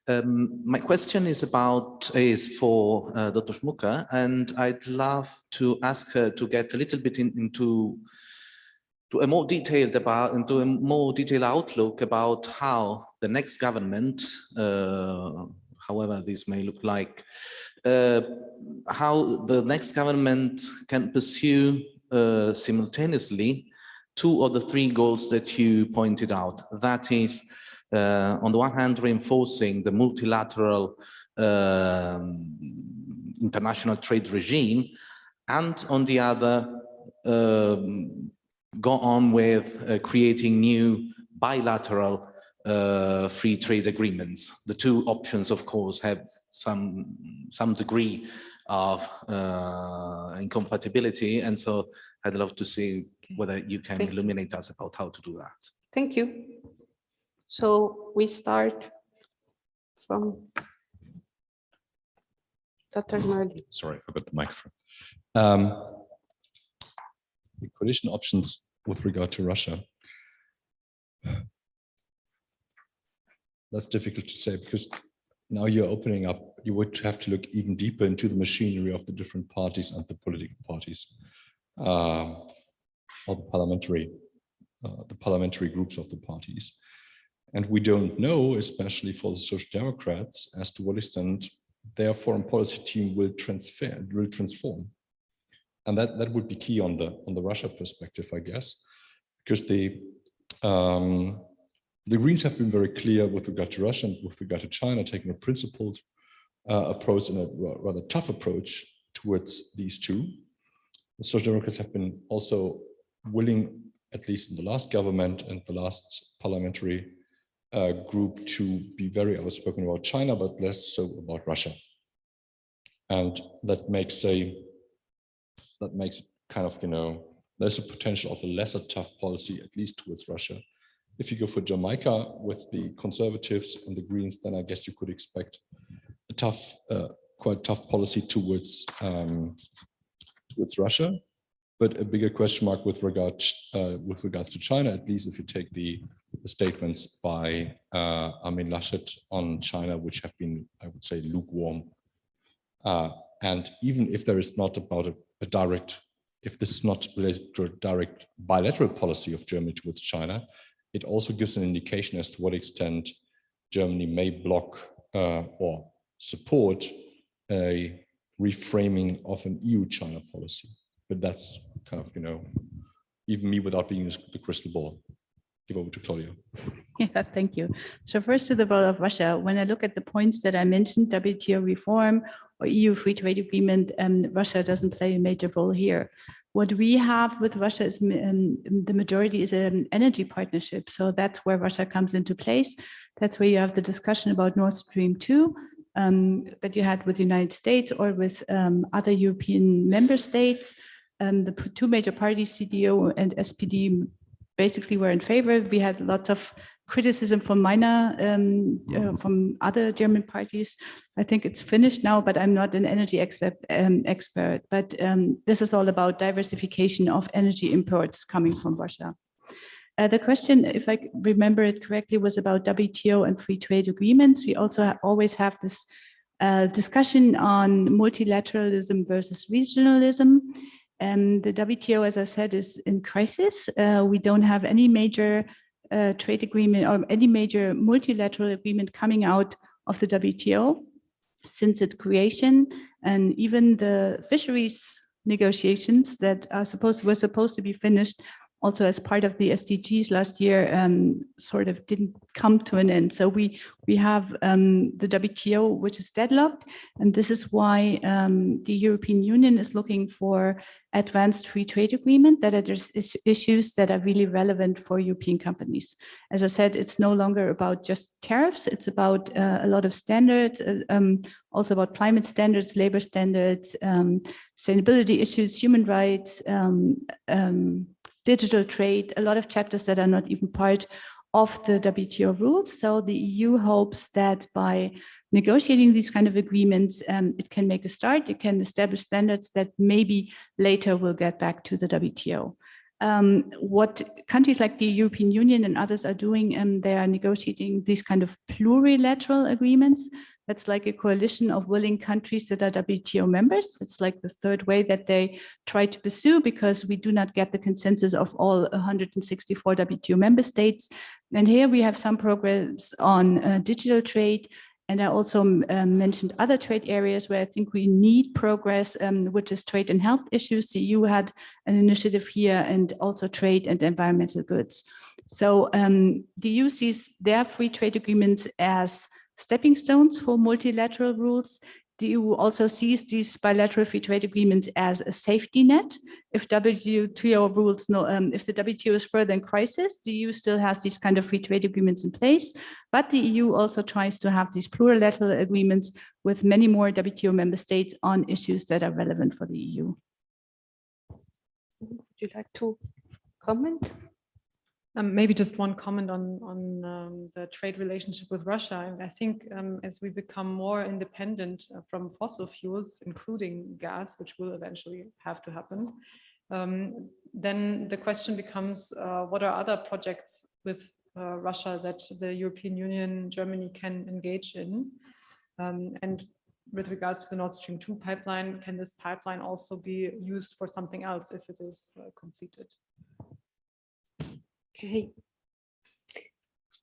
My question is for Dr. Schmucker, and I'd love to ask her to get a little bit into a more detailed outlook about how the next government, however this may look like, how the next government can pursue simultaneously two of the three goals that you pointed out. That is, on the one hand, reinforcing the multilateral international trade regime, and on the other, go on with creating new bilateral free trade agreements. The two options, of course, have some degree of incompatibility, and so I'd love to see whether you can illuminate us about how to do that. Thank you. So we start from Dr. Mölling. Sorry, I forgot the microphone. The coalition options with regard to Russia. That's difficult to say, because now you're opening up, you would have to look even deeper into the machinery of the different parties and the political parties, or the parliamentary groups of the parties. And we don't know, especially for the Social Democrats, as to what extent their foreign policy team will transform. And that would be key on the Russia perspective, I guess, because the Greens have been very clear with regard to Russia and with regard to China, taking a principled approach and a rather tough approach towards these two. The Social Democrats have been also willing, at least in the last government and the last parliamentary group, to be very outspoken about China, but less so about Russia. And that makes kind of, there's a potential of a lesser tough policy, at least towards Russia. If you go for Jamaica with the Conservatives and the Greens, then I guess you could expect a tough, quite tough policy towards Russia, but a bigger question mark with regards to China, at least if you take the statements by Armin Laschet on China, which have been, I would say, lukewarm. And even if there is not about a direct, if this is not related to a direct bilateral policy of Germany towards China, it also gives an indication as to what extent Germany may block or support a reframing of an EU-China policy. But that's kind of, even me without being the crystal ball. Give over to Claudia. Yeah, thank you. So first to the role of Russia, when I look at the points that I mentioned, WTO reform or EU free trade agreement, Russia doesn't play a major role here. What we have with Russia is the majority is an energy partnership. So that's where Russia comes into place. That's where you have the discussion about Nord Stream 2 that you had with the United States or with other European member states. The two major parties, CDU and SPD, basically were in favor. We had lots of criticism from from other German parties. I think it's finished now, but I'm not an energy expert. But this is all about diversification of energy imports coming from Russia. The question, if I remember it correctly, was about WTO and free trade agreements. We also always have this discussion on multilateralism versus regionalism. The WTO, as I said, is in crisis. We don't have any major trade agreement or any major multilateral agreement coming out of the WTO since its creation, and even the fisheries negotiations that were supposed to be finished also as part of the SDGs last year sort of didn't come to an end. So we have the WTO, which is deadlocked, and this is why the European Union is looking for advanced free trade agreement that address issues that are really relevant for European companies. As I said, it's no longer about just tariffs, it's about a lot of standards, also about climate standards, labor standards, sustainability issues, human rights, digital trade, a lot of chapters that are not even part of the WTO rules. So the EU hopes that by negotiating these kind of agreements, it can make a start, it can establish standards that maybe later will get back to the WTO. What countries like the European Union and others are doing, they are negotiating these kind of plurilateral agreements. That's like a coalition of willing countries that are WTO members. It's like the third way that they try to pursue, because we do not get the consensus of all 164 WTO member states. And here we have some progress on digital trade. And I also mentioned other trade areas where I think we need progress, which is trade and health issues. The EU had an initiative here, and also trade and environmental goods. So the EU sees their free trade agreements as stepping stones for multilateral rules. the EU also sees these bilateral free trade agreements as a safety net. If WTO rules if the WTO is further in crisis, the EU still has these kind of free trade agreements in place, but the EU also tries to have these plurilateral agreements with many more WTO member states on issues that are relevant for the EU. Would you like to comment? Maybe just one comment on the trade relationship with Russia. I think as we become more independent from fossil fuels, including gas, which will eventually have to happen, then the question becomes, what are other projects with Russia that the European Union, Germany can engage in? And with regards to the Nord Stream 2 pipeline, can this pipeline also be used for something else if it is completed? Okay.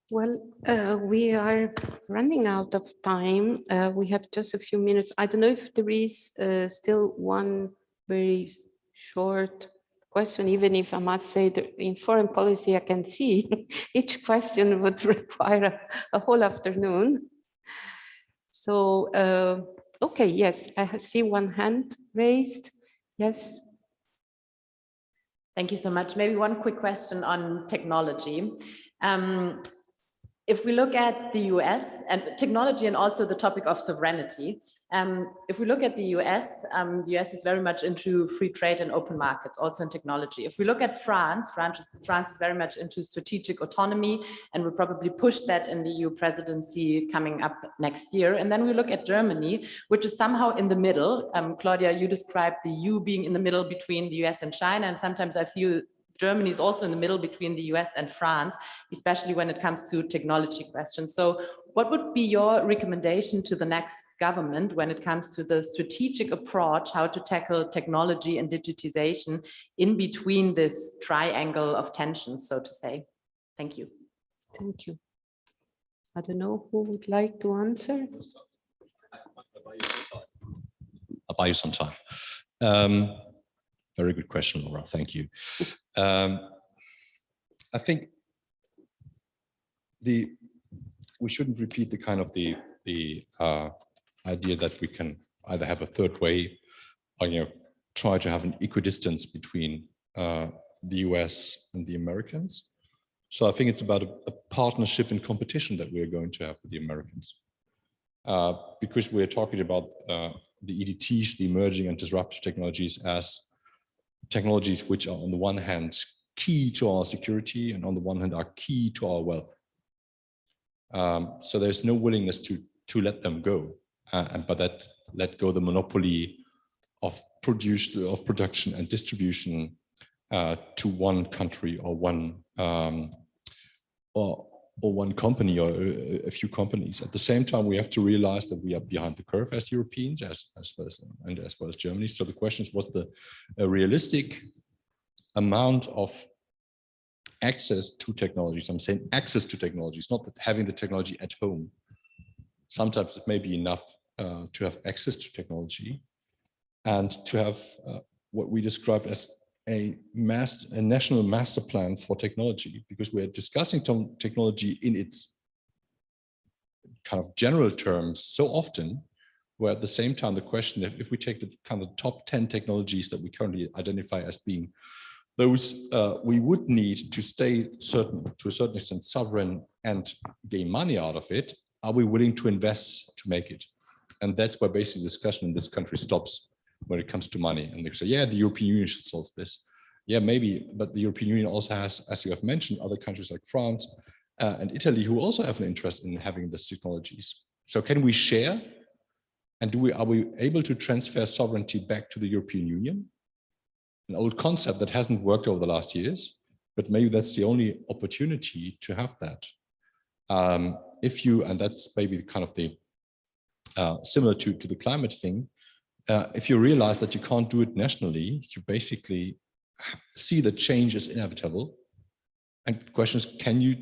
Well, we are running out of time. We have just a few minutes. I don't know if there is still one very short question, even if I must say that in foreign policy, I can see each question would require a whole afternoon. So, okay, yes, I see one hand raised. Yes. Thank you so much. Maybe one quick question on technology. If we look at the US and technology and also the topic of sovereignty, if we look at the US is very much into free trade and open markets, also in technology. If we look at France is very much into strategic autonomy and will probably push that in the EU presidency coming up next year. And then we look at Germany, which is somehow in the middle. Claudia, you described the EU being in the middle between the US and China, and sometimes I feel Germany is also in the middle between the US and France, especially when it comes to technology questions. So what would be your recommendation to the next government when it comes to the strategic approach, how to tackle technology and digitization in between this triangle of tensions, so to say? Thank you. Thank you. I don't know who would like to answer. I'll buy you some time. Very good question, Laura. Thank you. I think we shouldn't repeat the kind of the idea that we can either have a third way or try to have an equidistance between the US and the Americans. So I think it's about a partnership and competition that we're going to have with the Americans. Because we're talking about the EDTs, the emerging and disruptive technologies, as technologies which are on the one hand key to our security and on the one hand are key to our wealth. So there's no willingness to let them go, but that let go the monopoly of production and distribution to one country or one one company or a few companies. At the same time, we have to realize that we are behind the curve as Europeans, as well as Germany. So the question is, what's the realistic amount of access to technologies? I'm saying access to technologies, not that having the technology at home. Sometimes it may be enough to have access to technology and to have what we describe as a national master plan for technology, because we're discussing technology in its kind of general terms so often, where at the same time the question, if we take the kind of top 10 technologies that we currently identify as being those we would need to stay to a certain extent sovereign and gain money out of it, are we willing to invest to make it? And that's where basically discussion in this country stops when it comes to money. And they say, yeah, the European Union should solve this. Yeah, maybe, but the European Union also has, as you have mentioned, other countries like France and Italy who also have an interest in having these technologies. So can we share? And are we able to transfer sovereignty back to the European Union? An old concept that hasn't worked over the last years, but maybe that's the only opportunity to have that. And that's maybe kind of the similar to the climate thing. If you realize that you can't do it nationally, you basically see that change is inevitable. And the question is, can you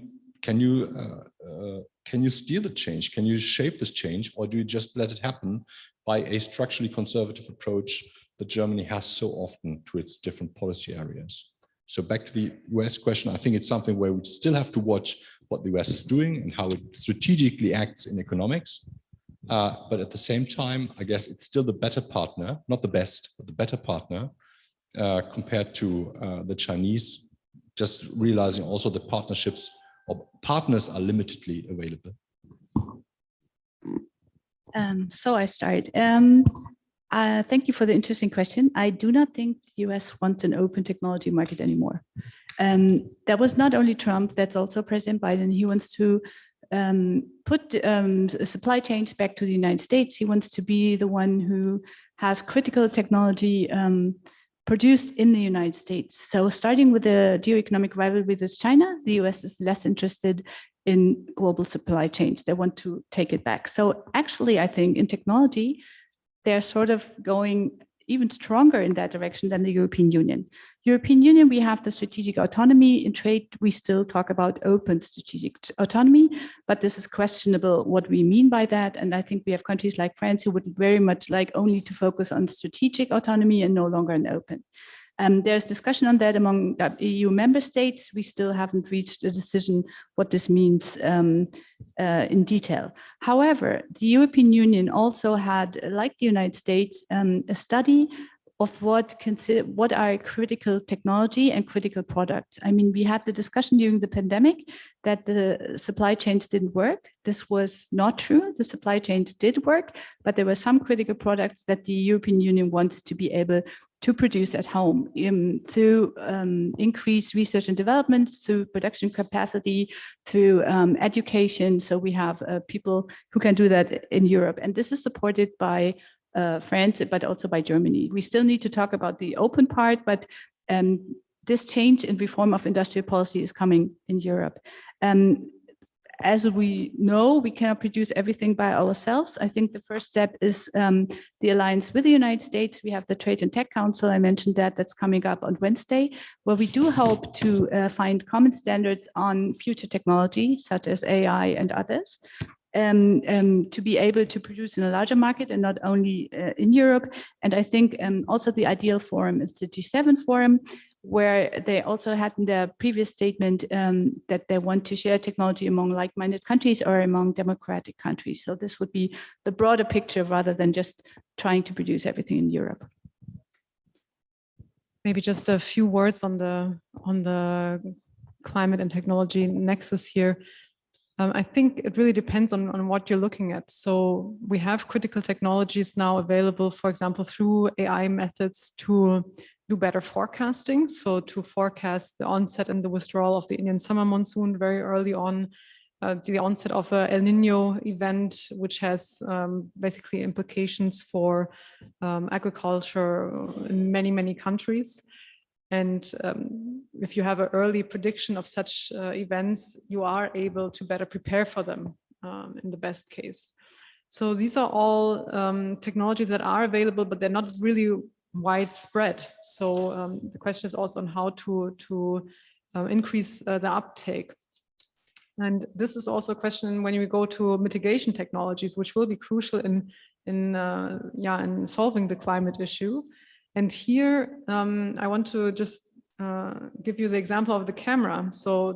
steer the change? Can you shape this change, or do you just let it happen by a structurally conservative approach that Germany has so often to its different policy areas? So back to the US question, I think it's something where we still have to watch what the US is doing and how it strategically acts in economics. But at the same time, I guess it's still the better partner, not the best, but the better partner compared to the Chinese, just realizing also the partnerships or partners are limitedly available. So I start. Thank you for the interesting question. I do not think the US wants an open technology market anymore. That was not only Trump, that's also President Biden. He wants to put supply chains back to the United States. He wants to be the one who has critical technology produced in the United States. So starting with the geo-economic rivalry with China, the US is less interested in global supply chains. They want to take it back. So actually, I think in technology, they're sort of going even stronger in that direction than the European Union. European Union, we have the strategic autonomy. In trade, we still talk about open strategic autonomy, but this is questionable what we mean by that. And I think we have countries like France who would very much like only to focus on strategic autonomy and no longer on open. There's discussion on that among EU member states. We still haven't reached a decision what this means in detail. However, the European Union also had, like the United States, a study of what are critical technology and critical products. I mean, we had the discussion during the pandemic that the supply chains didn't work. This was not true. The supply chains did work, but there were some critical products that the European Union wants to be able to produce at home through increased research and development, through production capacity, through education. So we have people who can do that in Europe. And this is supported by France, but also by Germany. We still need to talk about the open part, but this change in reform of industrial policy is coming in Europe. As we know, we cannot produce everything by ourselves. I think the first step is the alliance with the United States. We have the Trade and Tech Council, I mentioned that's coming up on Wednesday, where we do hope to find common standards on future technology, such as AI and others, to be able to produce in a larger market and not only in Europe. And I think also the ideal forum is the G7 forum, where they also had in their previous statement that they want to share technology among like-minded countries or among democratic countries. So this would be the broader picture rather than just trying to produce everything in Europe. Maybe just a few words on the climate and technology nexus here. I think it really depends on what you're looking at. So we have critical technologies now available, for example, through AI methods to do better forecasting. So to forecast the onset and the withdrawal of the Indian summer monsoon very early on, the onset of a El Nino event, which has basically implications for agriculture in many, many countries. And if you have an early prediction of such events, you are able to better prepare for them in the best case. So these are all technologies that are available, but they're not really widespread. So the question is also on how to increase the uptake. And this is also a question when you go to mitigation technologies, which will be crucial in solving the climate issue. And here, I want to just give you the example of the camera. So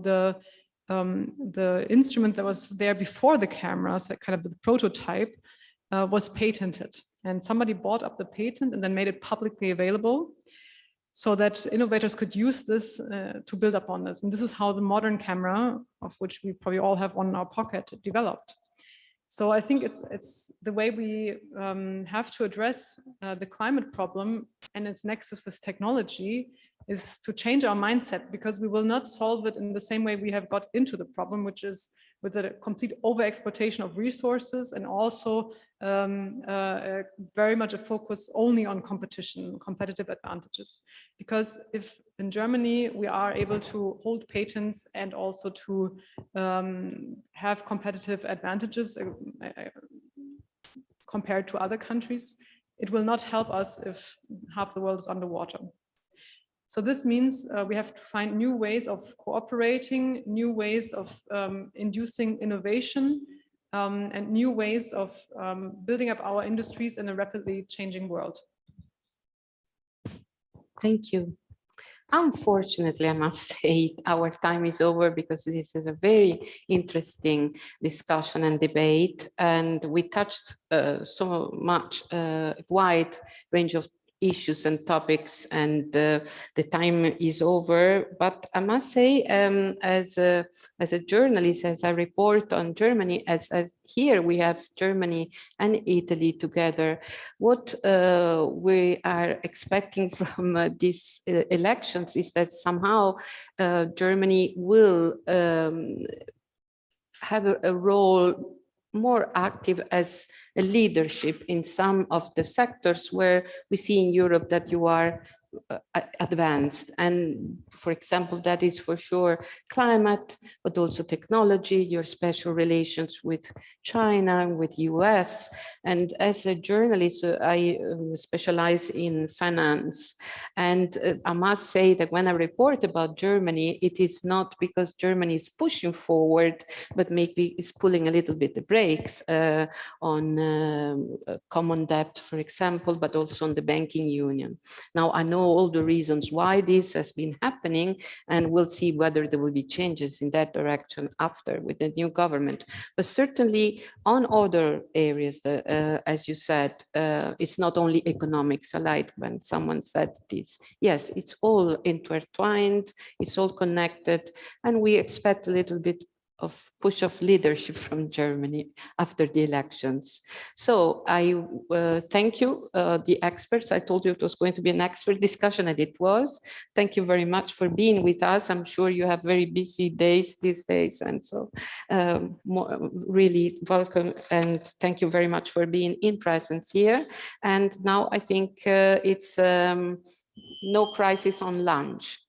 the instrument that was there before the cameras, that kind of the prototype, was patented. And somebody bought up the patent and then made it publicly available so that innovators could use this to build upon this. And this is how the modern camera, of which we probably all have one in our pocket, developed. So I think it's the way we have to address the climate problem and its nexus with technology is to change our mindset, because we will not solve it in the same way we have got into the problem, which is with a complete overexploitation of resources and also very much a focus only on competition, competitive advantages. Because if in Germany we are able to hold patents and also to have competitive advantages compared to other countries, it will not help us if half the world is underwater. So this means we have to find new ways of cooperating, new ways of inducing innovation, and new ways of building up our industries in a rapidly changing world. Thank you. Unfortunately, I must say our time is over because this is a very interesting discussion and debate, and we touched so much wide range of issues and topics, and the time is over. But I must say, as a journalist, as I report on Germany, as here we have Germany and Italy together, what we are expecting from these elections is that somehow Germany will have a role more active as a leadership in some of the sectors where we see in Europe that you are advanced. And for example, that is for sure climate, but also technology, your special relations with China, with US. And as a journalist, I specialize in finance. And I must say that when I report about Germany, it is not because Germany is pushing forward, but maybe is pulling a little bit the brakes on common debt, for example, but also on the banking union. Now, I know all the reasons why this has been happening, and we'll see whether there will be changes in that direction after with the new government. But certainly on other areas, as you said, it's not only economics. I like when someone said this. Yes, it's all intertwined, it's all connected, and we expect a little bit of push of leadership from Germany after the elections. So I thank you, the experts. I told you it was going to be an expert discussion, and it was. Thank you very much for being with us. I'm sure you have very busy days these days, and so really welcome, and thank you very much for being in presence here. And now I think it's no crisis on lunch.